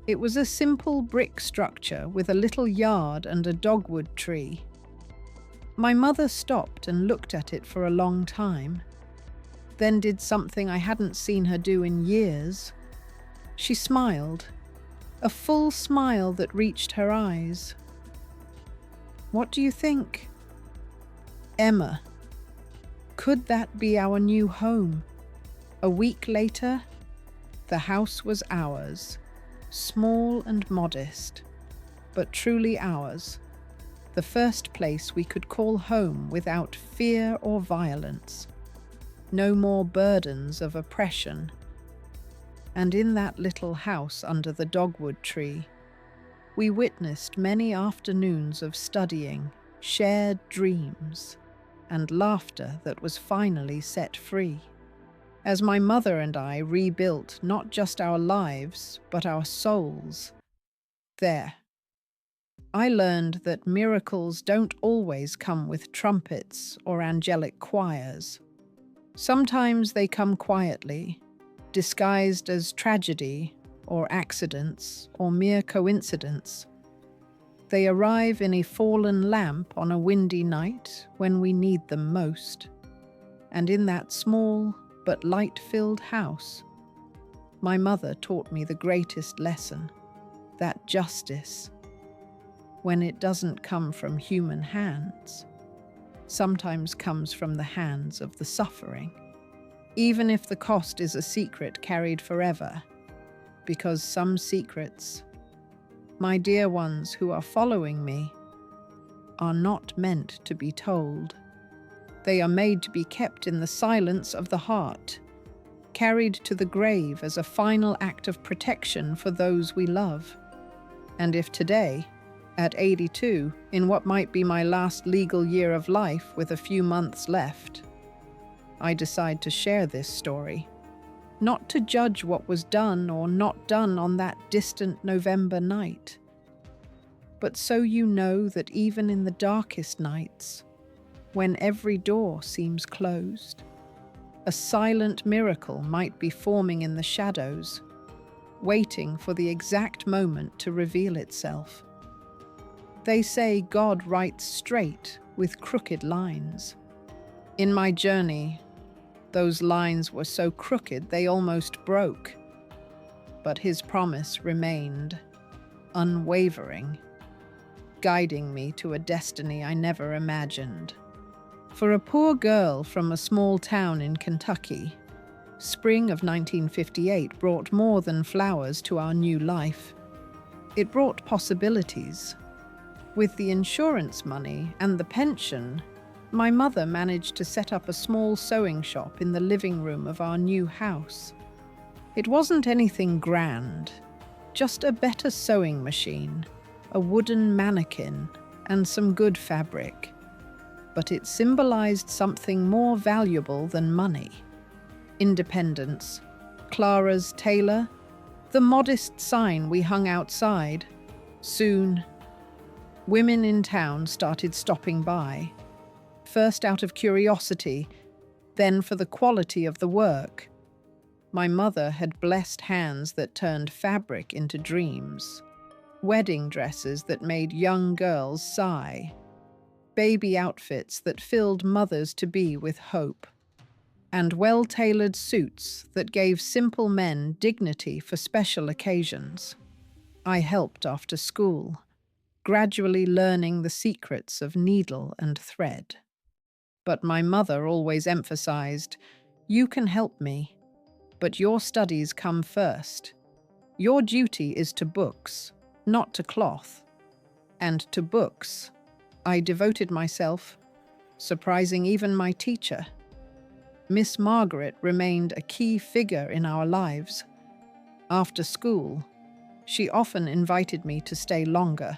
[SPEAKER 1] It was a simple brick structure with a little yard and a dogwood tree. My mother stopped and looked at it for a long time, then did something I hadn't seen her do in years. She smiled, a full smile that reached her eyes. "What do you think?" "Emma, could that be our new home?" A week later, the house was ours, small and modest, but truly ours, the first place we could call home without fear or violence. No more burdens of oppression. And in that little house under the dogwood tree, we witnessed many afternoons of studying, shared dreams, and laughter that was finally set free. As my mother and I rebuilt not just our lives, but our souls, there, I learned that miracles don't always come with trumpets or angelic choirs. Sometimes they come quietly, disguised as tragedy or accidents or mere coincidence. They arrive in a fallen lamp on a windy night when we need them most. And in that small but light-filled house, my mother taught me the greatest lesson, that justice, when it doesn't come from human hands, sometimes comes from the hands of the suffering, even if the cost is a secret carried forever, because some secrets, my dear ones who are following me, are not meant to be told. They are made to be kept in the silence of the heart, carried to the grave as a final act of protection for those we love. And if today, at 82, in what might be my last legal year of life with a few months left, I decide to share this story, not to judge what was done or not done on that distant November night, but so you know that even in the darkest nights, when every door seems closed, a silent miracle might be forming in the shadows. waiting for the exact moment to reveal itself. They say God writes straight with crooked lines. In my journey, those lines were so crooked they almost broke. But his promise remained unwavering, guiding me to a destiny I never imagined. For a poor girl from a small town in Kentucky, spring of 1958 brought more than flowers to our new life. It brought possibilities. With the insurance money and the pension, my mother managed to set up a small sewing shop in the living room of our new house. It wasn't anything grand, just a better sewing machine, a wooden mannequin, and some good fabric. But it symbolized something more valuable than money. Independence, Clara's tailor, the modest sign we hung outside. Soon, women in town started stopping by, first out of curiosity, then for the quality of the work. My mother had blessed hands that turned fabric into dreams, wedding dresses that made young girls sigh, baby outfits that filled mothers-to-be with hope, and well-tailored suits that gave simple men dignity for special occasions. I helped after school, gradually learning the secrets of needle and thread. But my mother always emphasized, "You can help me, but your studies come first. Your duty is to books, not to cloth." And to books, I devoted myself, surprising even my teacher. Miss Margaret remained a key figure in our lives. After school, she often invited me to stay longer,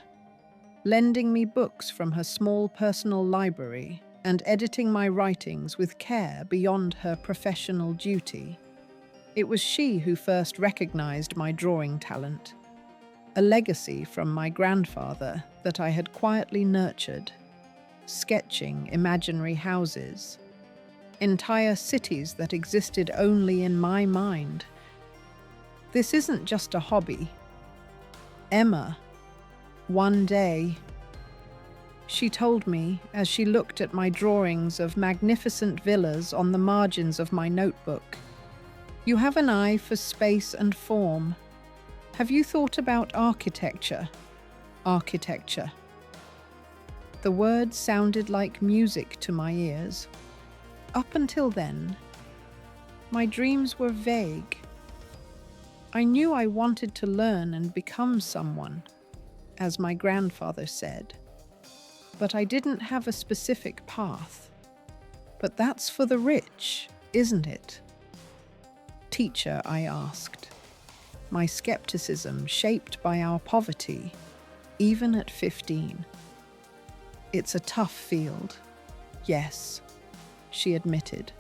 [SPEAKER 1] lending me books from her small personal library and editing my writings with care beyond her professional duty. It was she who first recognized my drawing talent, a legacy from my grandfather that I had quietly nurtured, sketching imaginary houses, entire cities that existed only in my mind. This isn't just a hobby. Emma, one day, she told me as she looked at my drawings of magnificent villas on the margins of my notebook, "You have an eye for space and form. Have you thought about architecture?" Architecture. The word sounded like music to my ears. Up until then, my dreams were vague. I knew I wanted to learn and become someone, as my grandfather said. But I didn't have a specific path. But that's for the rich, isn't it? "Teacher," I asked, my skepticism shaped by our poverty, even at 15. "It's a tough field, yes," she admitted,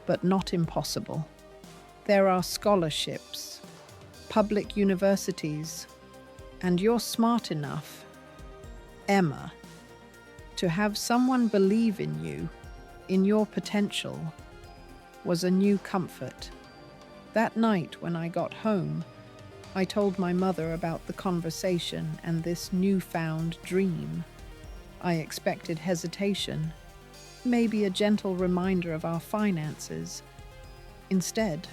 [SPEAKER 1] "but not impossible. There are scholarships, public universities, and you're smart enough, Emma, to have someone believe in you, in your potential," was a new comfort. That night when I got home, I told my mother about the conversation and this newfound dream. I expected hesitation, maybe a gentle reminder of our finances. Instead,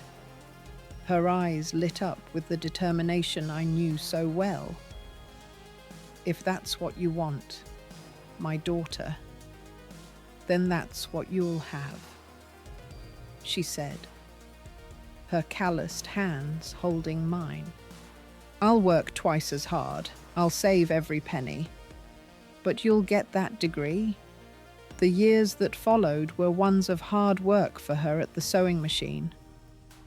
[SPEAKER 1] her eyes lit up with the determination I knew so well. "If that's what you want, my daughter, then that's what you'll have," she said, her calloused hands holding mine. "I'll work twice as hard. I'll save every penny. But you'll get that degree." The years that followed were ones of hard work for her at the sewing machine,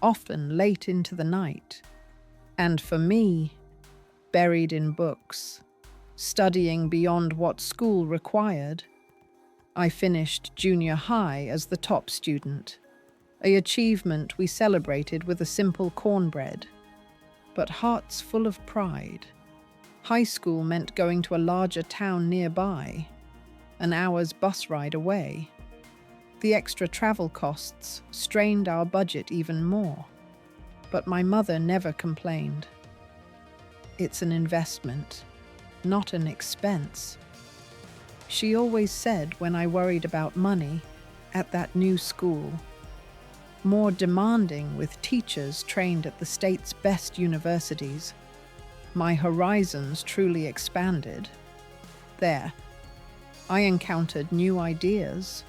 [SPEAKER 1] often late into the night. And for me, buried in books, studying beyond what school required. I finished junior high as the top student, an achievement we celebrated with a simple cornbread, but hearts full of pride. High school meant going to a larger town nearby, an hour's bus ride away. The extra travel costs strained our budget even more. but my mother never complained. It's an investment, not an expense. She always said when I worried about money at that new school, more demanding with teachers trained at the state's best universities, my horizons truly expanded. There, I encountered new ideas,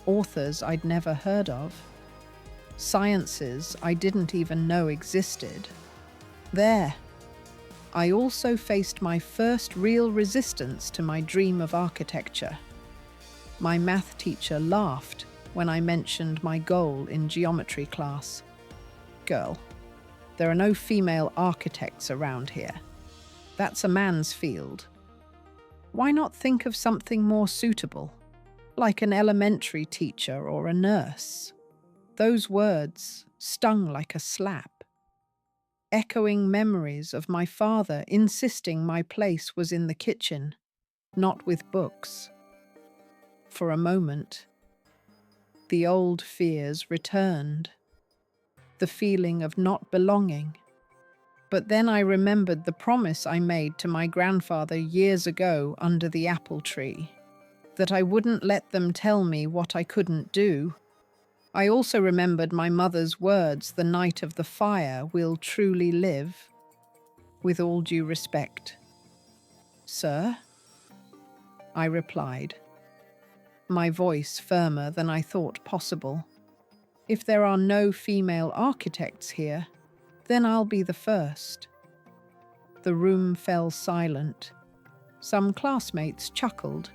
[SPEAKER 1] authors I'd never heard of, sciences I didn't even know existed. There, I also faced my first real resistance to my dream of architecture. My math teacher laughed when I mentioned my goal in geometry class. "Girl, there are no female architects around here. That's a man's field. Why not think of something more suitable, like an elementary teacher or a nurse?" Those words stung like a slap, echoing memories of my father insisting my place was in the kitchen, not with books. For a moment, the old fears returned, the feeling of not belonging. But then I remembered the promise I made to my grandfather years ago under the apple tree, that I wouldn't let them tell me what I couldn't do. I also remembered my mother's words the night of the fire, "We'll truly live." With all due respect, "Sir?" I replied, my voice firmer than I thought possible. "If there are no female architects here, then I'll be the first." The room fell silent. Some classmates chuckled,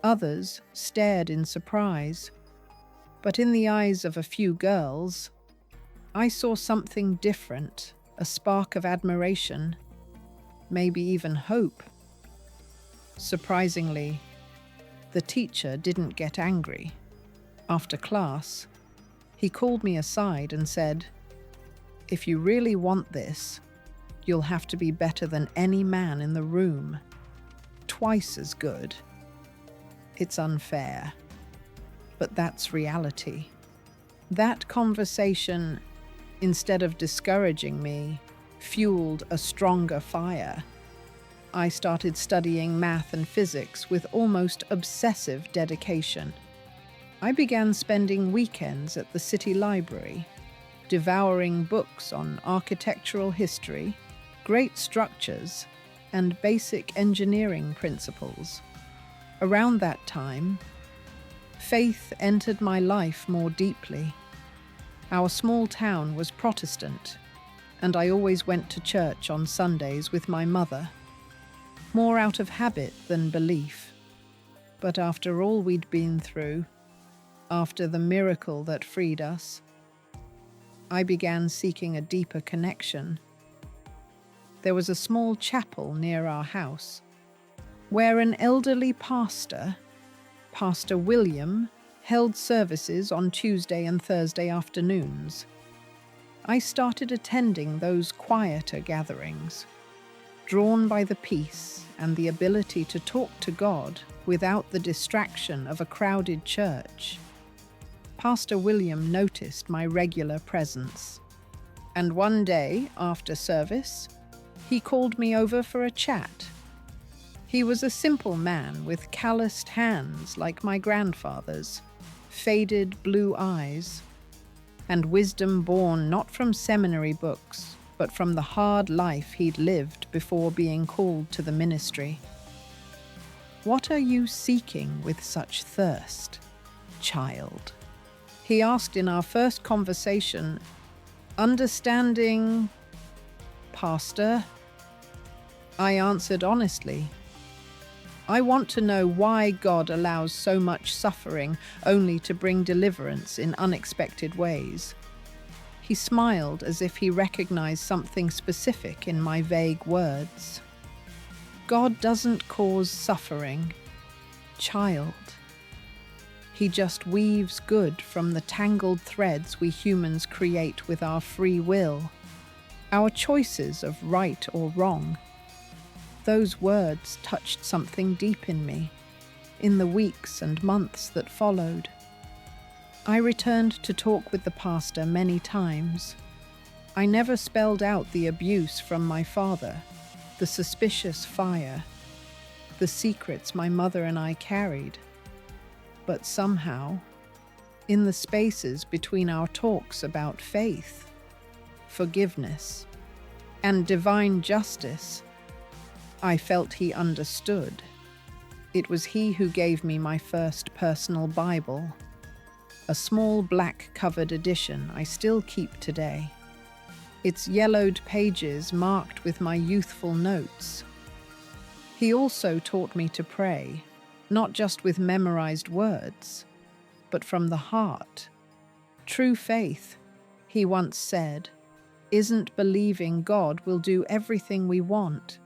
[SPEAKER 1] others stared in surprise. But in the eyes of a few girls, I saw something different, a spark of admiration, maybe even hope. Surprisingly, the teacher didn't get angry. After class, he called me aside and said, "If you really want this, you'll have to be better than any man in the room. Twice as good. It's unfair, but that's reality." That conversation, instead of discouraging me, fueled a stronger fire. I started studying math and physics with almost obsessive dedication. I began spending weekends at the city library, devouring books on architectural history, great structures, and basic engineering principles. Around that time, faith entered my life more deeply. Our small town was Protestant, and I always went to church on Sundays with my mother, more out of habit than belief. But after all we'd been through, after the miracle that freed us, I began seeking a deeper connection. There was a small chapel near our house, where an elderly pastor, Pastor William, held services on Tuesday and Thursday afternoons. I started attending those quieter gatherings, drawn by the peace and the ability to talk to God without the distraction of a crowded church. Pastor William noticed my regular presence, and one day after service, he called me over for a chat. He was a simple man with calloused hands like my grandfather's, faded blue eyes, and wisdom born not from seminary books, but from the hard life he'd lived before being called to the ministry. "What are you seeking with such thirst, child?" he asked in our first conversation. "Understanding, Pastor," I answered honestly. "I want to know why God allows so much suffering only to bring deliverance in unexpected ways." He smiled as if he recognized something specific in my vague words. "God doesn't cause suffering, child. He just weaves good from the tangled threads we humans create with our free will, our choices of right or wrong." Those words touched something deep in me, in the weeks and months that followed. I returned to talk with the pastor many times, I never spelled out the abuse from my father, the suspicious fire, the secrets my mother and I carried. But somehow, in the spaces between our talks about faith, forgiveness, and divine justice, I felt he understood. It was he who gave me my first personal Bible, a small black-covered edition I still keep today. Its yellowed pages marked with my youthful notes. He also taught me to pray, not just with memorized words, but from the heart. True faith, he once said, isn't believing God will do everything we want.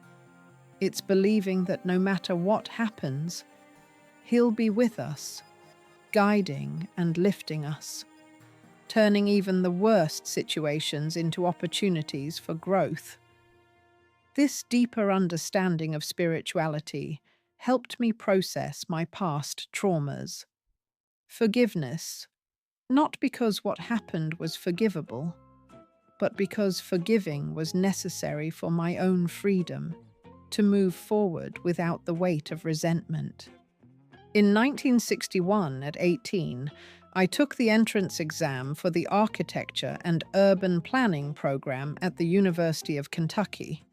[SPEAKER 1] It's believing that no matter what happens, He'll be with us, guiding and lifting us, turning even the worst situations into opportunities for growth. This deeper understanding of spirituality helped me process my past traumas. Forgiveness, not because what happened was forgivable, but because forgiving was necessary for my own freedom to move forward without the weight of resentment. In 1961, at 18, I took the entrance exam for the Architecture and Urban Planning program at the University of Kentucky.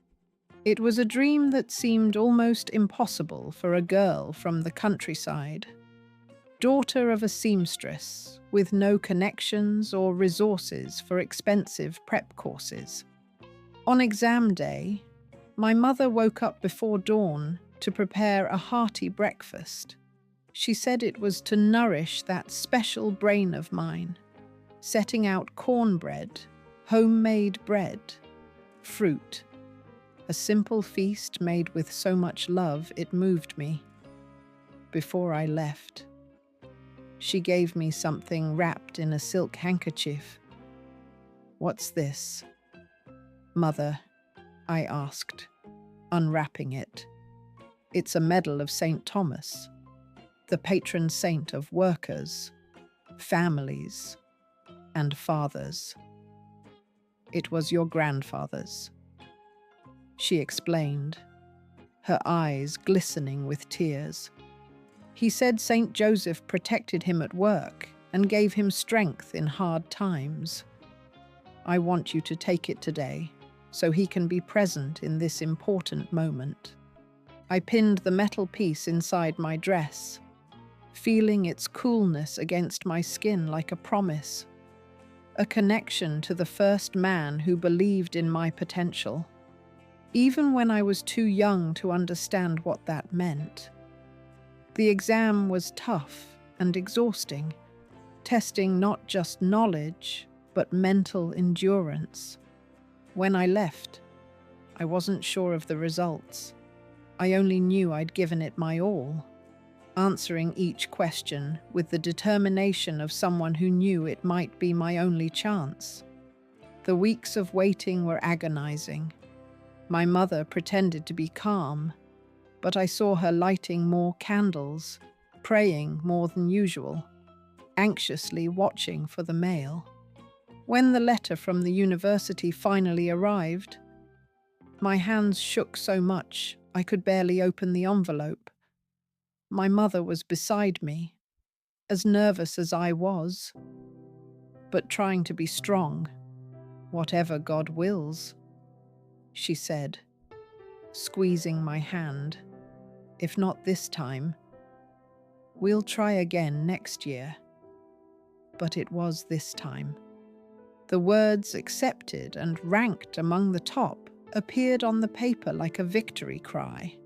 [SPEAKER 1] It was a dream that seemed almost impossible for a girl from the countryside, daughter of a seamstress with no connections or resources for expensive prep courses. On exam day, my mother woke up before dawn to prepare a hearty breakfast. She said it was to nourish that special brain of mine, setting out cornbread, homemade bread, fruit, a simple feast made with so much love it moved me. Before I left, she gave me something wrapped in a silk handkerchief. "What's this?" "Mother," I asked, unwrapping it. "It's a medal of St. Thomas, the patron saint of workers, families, and fathers. It was your grandfather's," she explained, her eyes glistening with tears. "He said St. Joseph protected him at work and gave him strength in hard times. I want you to take it today so he can be present in this important moment." I pinned the metal piece inside my dress, feeling its coolness against my skin like a promise, a connection to the first man who believed in my potential, even when I was too young to understand what that meant. The exam was tough and exhausting, testing not just knowledge, but mental endurance. When I left, I wasn't sure of the results. I only knew I'd given it my all, answering each question with the determination of someone who knew it might be my only chance. The weeks of waiting were agonizing. My mother pretended to be calm, but I saw her lighting more candles, praying more than usual, anxiously watching for the mail. When the letter from the university finally arrived, my hands shook so much I could barely open the envelope. My mother was beside me, as nervous as I was, but trying to be strong. "Whatever God wills," she said, squeezing my hand. "If not this time, we'll try again next year." But it was this time. The words "accepted" and "ranked among the top" appeared on the paper like a victory cry.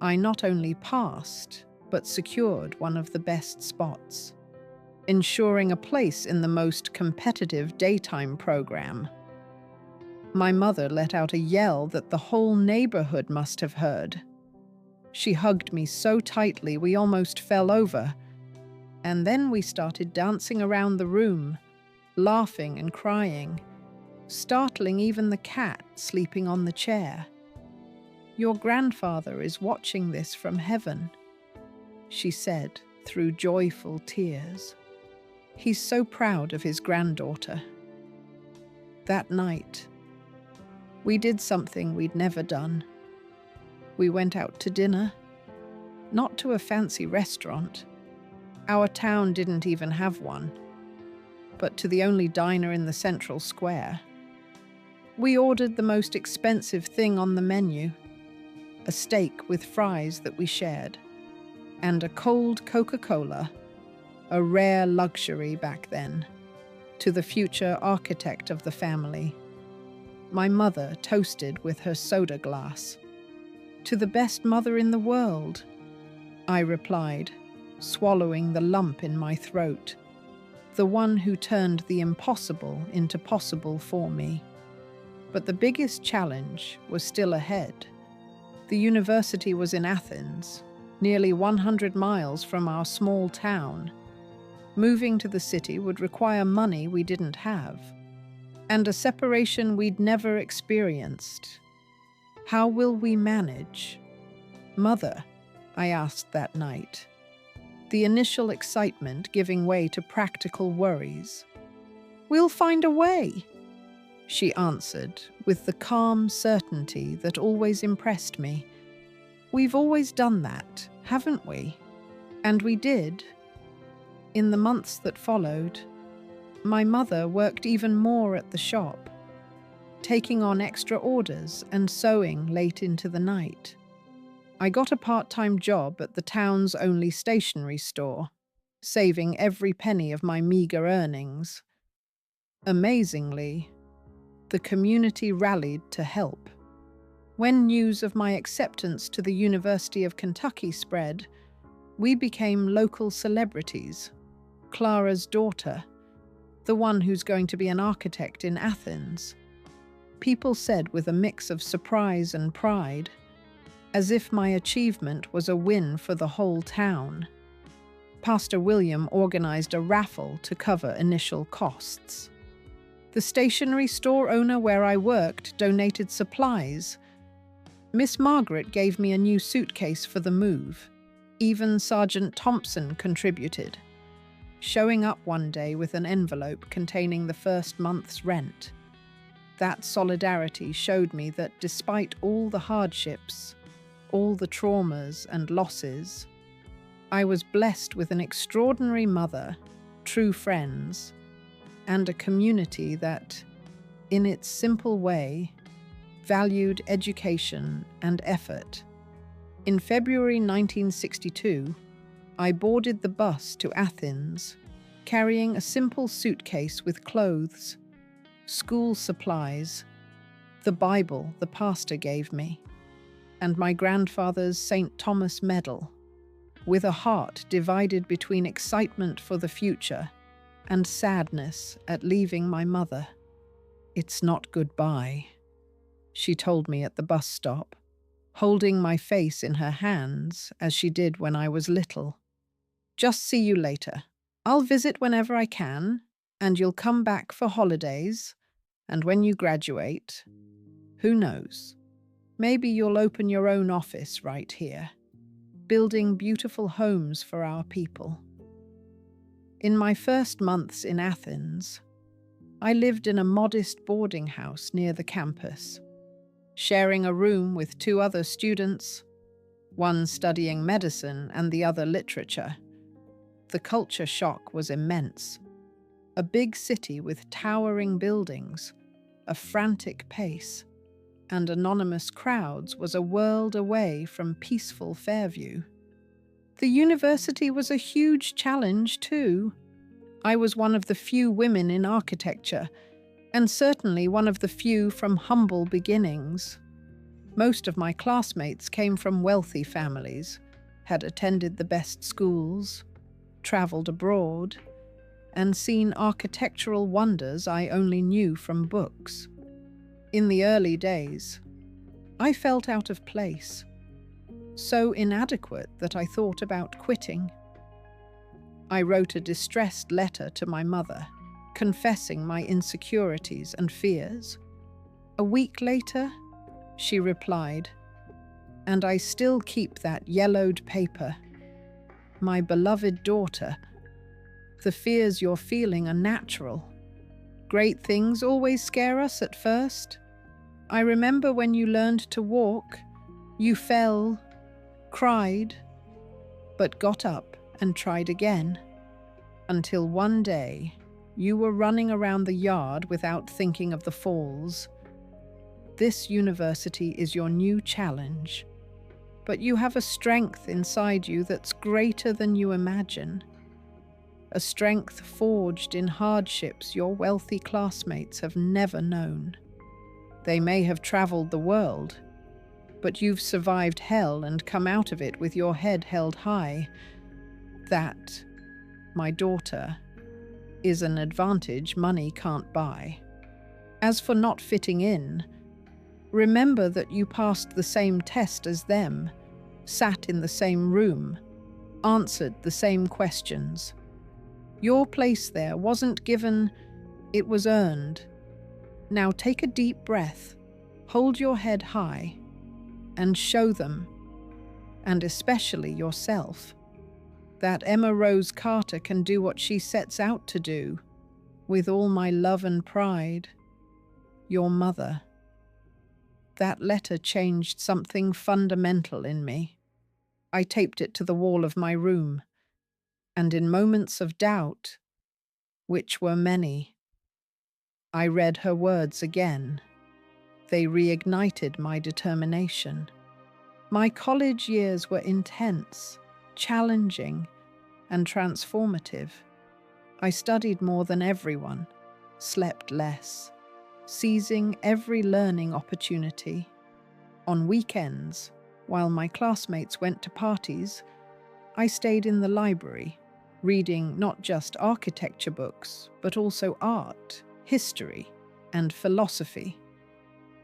[SPEAKER 1] I not only passed, but secured one of the best spots, ensuring a place in the most competitive daytime program. My mother let out a yell that the whole neighborhood must have heard. She hugged me so tightly we almost fell over, and then we started dancing around the room, laughing and crying, startling even the cat sleeping on the chair. "Your grandfather is watching this from heaven," she said through joyful tears. "He's so proud of his granddaughter." That night, we did something we'd never done. We went out to dinner, not to a fancy restaurant. Our town didn't even have one, but to the only diner in the central square. We ordered the most expensive thing on the menu, a steak with fries that we shared, and a cold Coca-Cola, a rare luxury back then, to the future architect of the family. My mother toasted with her soda glass. "To the best mother in the world," I replied, swallowing the lump in my throat, the one who turned the impossible into possible for me. But the biggest challenge was still ahead. The university was in Athens, nearly 100 miles from our small town. Moving to the city would require money we didn't have, and a separation we'd never experienced. How will we manage? "Mother," I asked that night, the initial excitement giving way to practical worries. "We'll find a way," she answered with the calm certainty that always impressed me. "We've always done that, haven't we?" And we did. In the months that followed, my mother worked even more at the shop, taking on extra orders and sewing late into the night. I got a part-time job at the town's only stationery store, saving every penny of my meager earnings. Amazingly, the community rallied to help. When news of my acceptance to the University of Kentucky spread, we became local celebrities. Clara's daughter, the one who's going to be an architect in Athens. People said with a mix of surprise and pride, as if my achievement was a win for the whole town. Pastor William organized a raffle to cover initial costs. The stationery store owner where I worked donated supplies. Miss Margaret gave me a new suitcase for the move. Even Sergeant Thompson contributed, showing up one day with an envelope containing the first month's rent. That solidarity showed me that despite all the hardships, all the traumas and losses, I was blessed with an extraordinary mother, true friends, and a community that, in its simple way, valued education and effort. In February 1962, I boarded the bus to Athens, carrying a simple suitcase with clothes, school supplies, the Bible the pastor gave me, and my grandfather's St. Thomas medal, with a heart divided between excitement for the future and sadness at leaving my mother. "It's not goodbye," she told me at the bus stop, holding my face in her hands as she did when I was little. "Just see you later. I'll visit whenever I can, and you'll come back for holidays, and when you graduate, who knows, maybe you'll open your own office right here, building beautiful homes for our people." In my first months in Athens, I lived in a modest boarding house near the campus, sharing a room with 2 other students, one studying medicine and the other literature. The culture shock was immense. A big city with towering buildings, a frantic pace, and anonymous crowds was a world away from peaceful Fairview. The university was a huge challenge too. I was one of the few women in architecture, and certainly one of the few from humble beginnings. Most of my classmates came from wealthy families, had attended the best schools, traveled abroad, and seen architectural wonders I only knew from books. In the early days, I felt out of place, so inadequate that I thought about quitting. I wrote a distressed letter to my mother, confessing my insecurities and fears. A week later, she replied, "And I still keep that yellowed paper. My beloved daughter, the fears you're feeling are natural. Great things always scare us at first. I remember when you learned to walk, you fell, cried, but got up and tried again, until one day you were running around the yard without thinking of the falls. This university is your new challenge, but you have a strength inside you that's greater than you imagine. A strength forged in hardships your wealthy classmates have never known. They may have traveled the world, but you've survived hell and come out of it with your head held high. That, my daughter, is an advantage money can't buy. As for not fitting in, remember that you passed the same test as them, sat in the same room, answered the same questions. Your place there wasn't given, it was earned. Now take a deep breath, hold your head high, and show them, and especially yourself, that Emma Rose Carter can do what she sets out to do. With all my love and pride, your mother. That letter changed something fundamental in me. I taped it to the wall of my room, and in moments of doubt, which were many, I read her words again. They reignited my determination. My college years were intense, challenging, and transformative. I studied more than everyone, slept less, seizing every learning opportunity. On weekends, while my classmates went to parties, I stayed in the library, reading not just architecture books, but also art, history, and philosophy.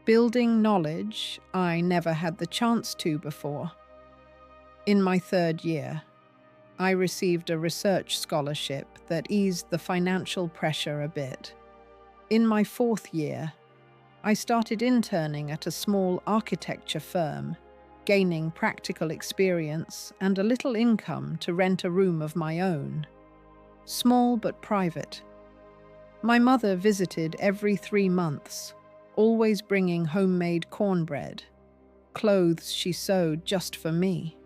[SPEAKER 1] Building knowledge I never had the chance to before. In my third year, I received a research scholarship that eased the financial pressure a bit. In my fourth year, I started interning at a small architecture firm, gaining practical experience and a little income to rent a room of my own. Small but private. My mother visited every 3 months, always bringing homemade cornbread, clothes she sewed just for me,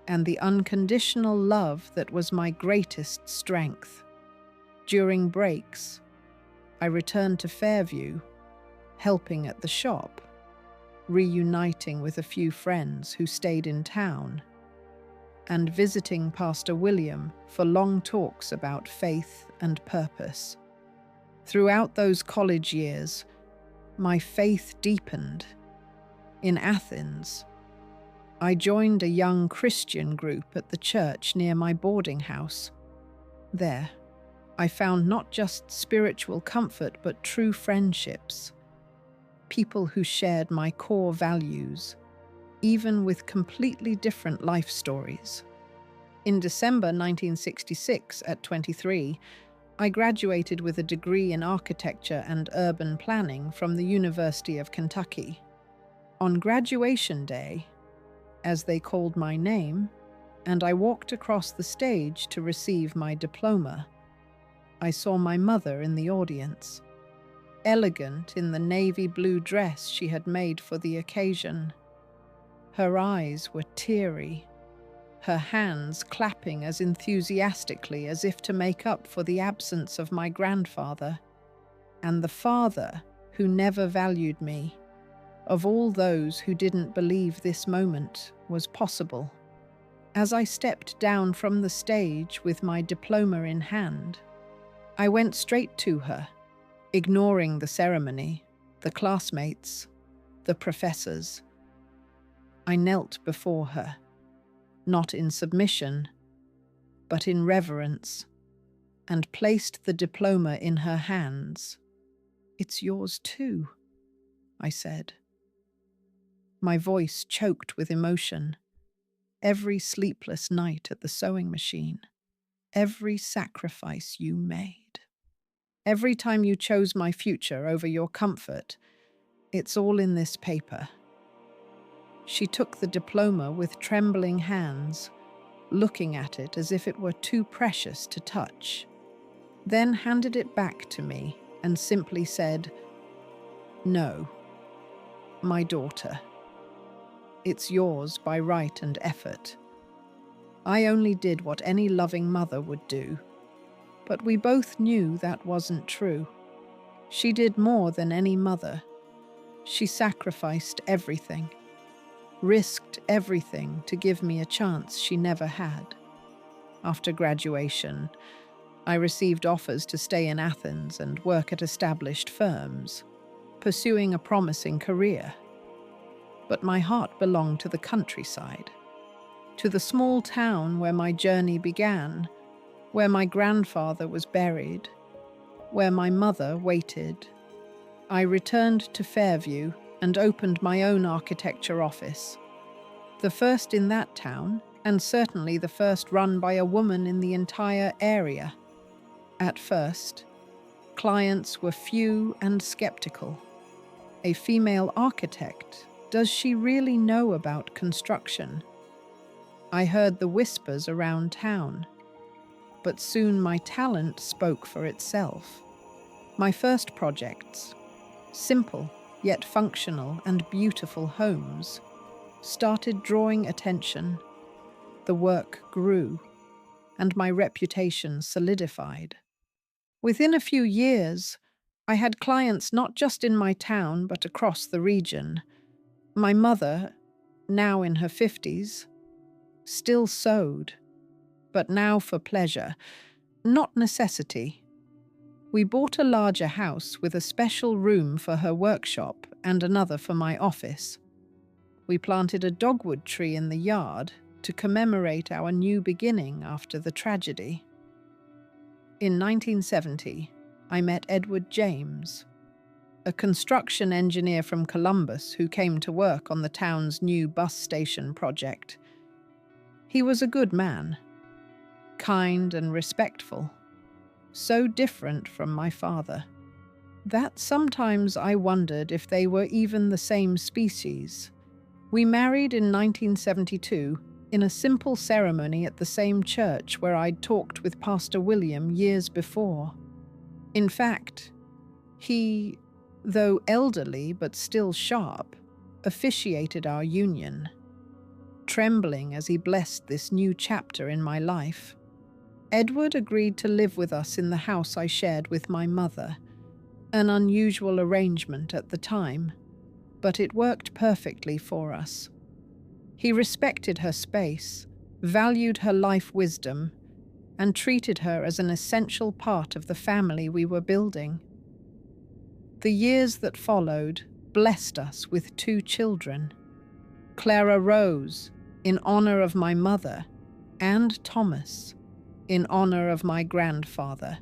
[SPEAKER 1] and the unconditional love that was my greatest strength. During breaks, I returned to Fairview, helping at the shop, reuniting with a few friends who stayed in town, and visiting Pastor William for long talks about faith and purpose. Throughout those college years, my faith deepened. In Athens, I joined a young Christian group at the church near my boarding house. There, I found not just spiritual comfort but true friendships. People who shared my core values, even with completely different life stories. In December 1966, at 23, I graduated with a degree in architecture and urban planning from the University of Kentucky. On graduation day, as they called my name, and I walked across the stage to receive my diploma, I saw my mother in the audience, elegant in the navy blue dress she had made for the occasion. Her eyes were teary, her hands clapping as enthusiastically as if to make up for the absence of my grandfather, and the father who never valued me, of all those who didn't believe this moment was possible. As I stepped down from the stage with my diploma in hand, I went straight to her, ignoring the ceremony, the classmates, the professors. I knelt before her, not in submission, but in reverence, and placed the diploma in her hands. "It's yours too," I said. My voice choked with emotion. Every sleepless night at the sewing machine, every sacrifice you made, every time you chose my future over your comfort, it's all in this paper. She took the diploma with trembling hands, looking at it as if it were too precious to touch, then handed it back to me and simply said, "No, my daughter. It's yours by right and effort." I only did what any loving mother would do, but we both knew that wasn't true. She did more than any mother. She sacrificed everything, risked everything to give me a chance she never had. After graduation, I received offers to stay in Athens and work at established firms, pursuing a promising career. But my heart belonged to the countryside, to the small town where my journey began, where my grandfather was buried, where my mother waited. I returned to Fairview and opened my own architecture office, the first in that town, and certainly the first run by a woman in the entire area. At first, clients were few and skeptical. A female architect, does she really know about construction? I heard the whispers around town, but soon my talent spoke for itself. My first projects, simple yet functional and beautiful homes, started drawing attention. The work grew, and my reputation solidified. Within a few years, I had clients not just in my town but across the region. My mother, now in her 50s, still sewed, but now for pleasure, not necessity. We bought a larger house with a special room for her workshop and another for my office. We planted a dogwood tree in the yard to commemorate our new beginning after the tragedy. In 1970, I met Edward James, a construction engineer from Columbus who came to work on the town's new bus station project. He was a good man, kind and respectful, so different from my father that sometimes I wondered if they were even the same species. We married in 1972 in a simple ceremony at the same church where I'd talked with Pastor William years before. In fact, he, though elderly but still sharp, officiated our union, trembling as he blessed this new chapter in my life. Edward agreed to live with us in the house I shared with my mother, an unusual arrangement at the time, but it worked perfectly for us. He respected her space, valued her life wisdom, and treated her as an essential part of the family we were building. The years that followed blessed us with 2 children, Clara Rose, in honor of my mother, and Thomas, in honor of my grandfather.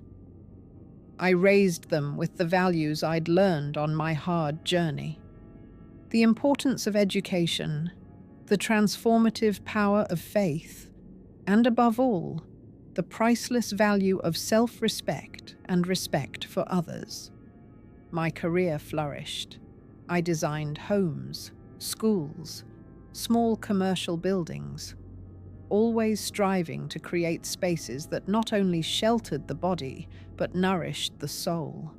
[SPEAKER 1] I raised them with the values I'd learned on my hard journey. The importance of education, the transformative power of faith, and above all, the priceless value of self-respect and respect for others. My career flourished. I designed homes, schools, small commercial buildings, always striving to create spaces that not only sheltered the body, but nourished the soul.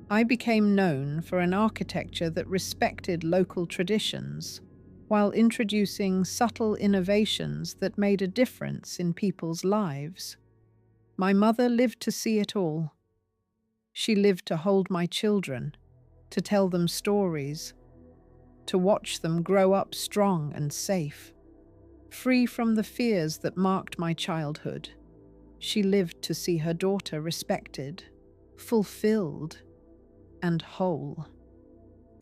[SPEAKER 1] I became known for an architecture that respected local traditions, while introducing subtle innovations that made a difference in people's lives. My mother lived to see it all. She lived to hold my children, to tell them stories, to watch them grow up strong and safe, free from the fears that marked my childhood. She lived to see her daughter respected, fulfilled, and whole.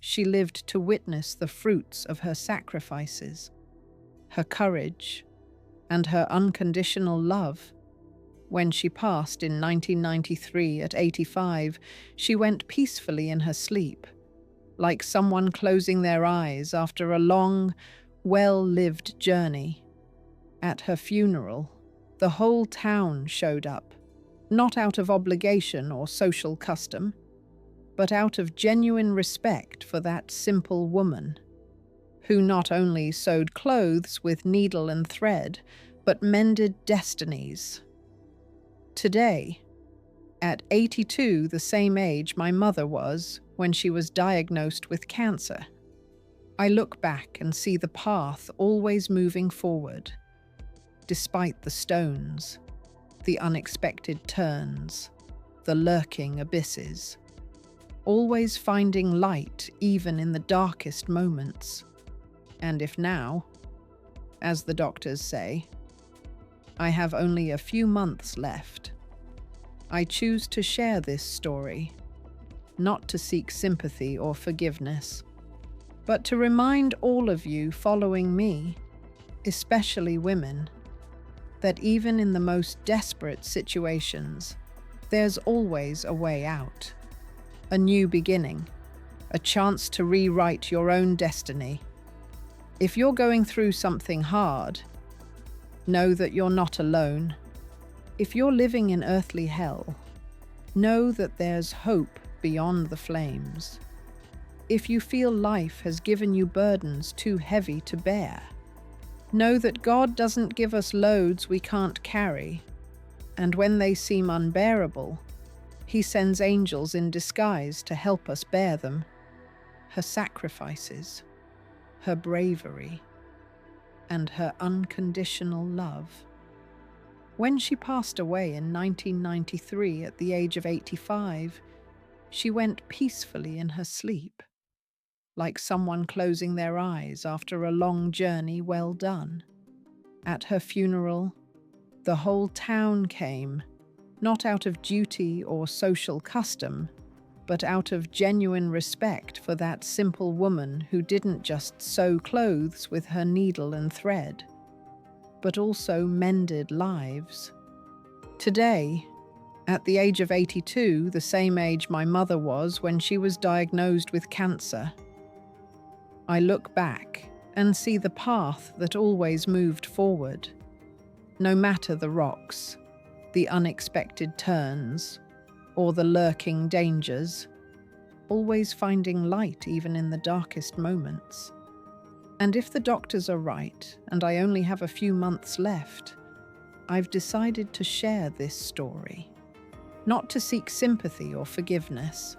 [SPEAKER 1] She lived to witness the fruits of her sacrifices, her courage, and her unconditional love. When she passed in 1993 at 85, she went peacefully in her sleep, like someone closing their eyes after a long, well-lived journey. At her funeral, the whole town showed up, not out of obligation or social custom, but out of genuine respect for that simple woman, who not only sewed clothes with needle and thread, but mended destinies. Today, At 82, the same age my mother was when she was diagnosed with cancer, I look back and see the path always moving forward, despite the stones, the unexpected turns, the lurking abysses, always finding light even in the darkest moments. And if now, as the doctors say, I have only a few months left, I choose to share this story, not to seek sympathy or forgiveness, but to remind all of you following me, especially women, that even in the most desperate situations, there's always a way out, a new beginning, a chance to rewrite your own destiny. If you're going through something hard, know that you're not alone. If you're living in earthly hell, know that there's hope beyond the flames. If you feel life has given you burdens too heavy to bear, know that God doesn't give us loads we can't carry, and when they seem unbearable, He sends angels in disguise to help us bear them. Her sacrifices, her bravery, and her unconditional love. When she passed away in 1993 at the age of 85, she went peacefully in her sleep, like someone closing their eyes after a long journey well done. At her funeral, the whole town came, not out of duty or social custom, but out of genuine respect for that simple woman who didn't just sew clothes with her needle and thread, but also mended lives. Today, at the age of 82, the same age my mother was when she was diagnosed with cancer, I look back and see the path that always moved forward, no matter the rocks, the unexpected turns, or the lurking dangers, always finding light even in the darkest moments. And if the doctors are right, and I only have a few months left, I've decided to share this story, not to seek sympathy or forgiveness.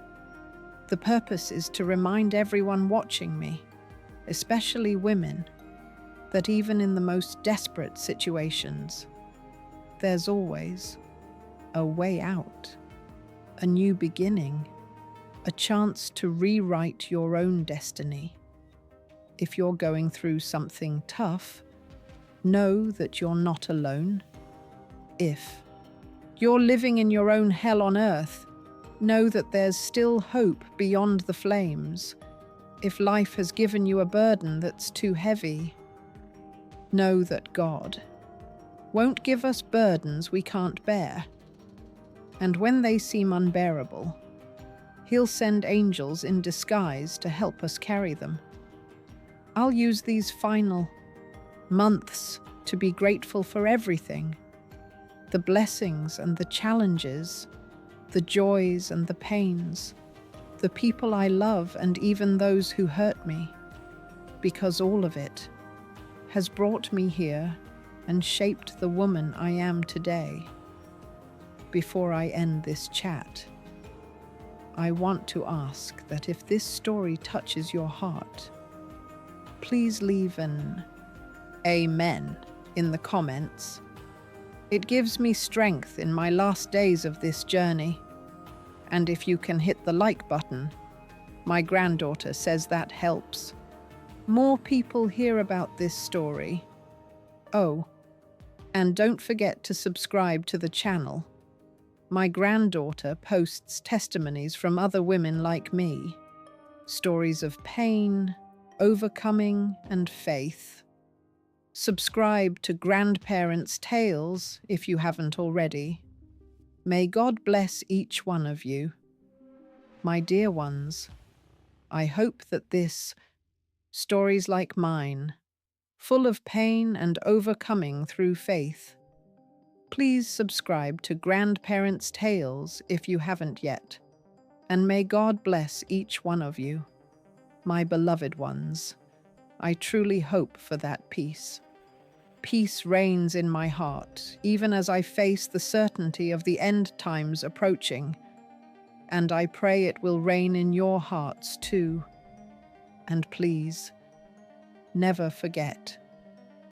[SPEAKER 1] The purpose is to remind everyone watching me, especially women, that even in the most desperate situations, there's always a way out, a new beginning, a chance to rewrite your own destiny. If you're going through something tough, know that you're not alone. If you're living in your own hell on earth, know that there's still hope beyond the flames. If life has given you a burden that's too heavy, know that God won't give us burdens we can't bear. And when they seem unbearable, He'll send angels in disguise to help us carry them. I'll use these final months to be grateful for everything, the blessings and the challenges, the joys and the pains, the people I love and even those who hurt me, because all of it has brought me here and shaped the woman I am today. Before I end this chat, I want to ask that if this story touches your heart, please leave an amen in the comments. It gives me strength in my last days of this journey. And if you can hit the like button, my granddaughter says that helps more people hear about this story. Oh, and don't forget to subscribe to the channel. My granddaughter posts testimonies from other women like me, stories of pain, overcoming, and faith. Subscribe to Grandparents' Tales if you haven't already. May God bless each one of you. My dear ones, I hope that stories like mine, full of pain and overcoming through faith. Please subscribe to Grandparents' Tales if you haven't yet, and may God bless each one of you. My beloved ones, I truly hope for that peace. Peace reigns in my heart, even as I face the certainty of the end times approaching, and I pray it will reign in your hearts too. And please, never forget,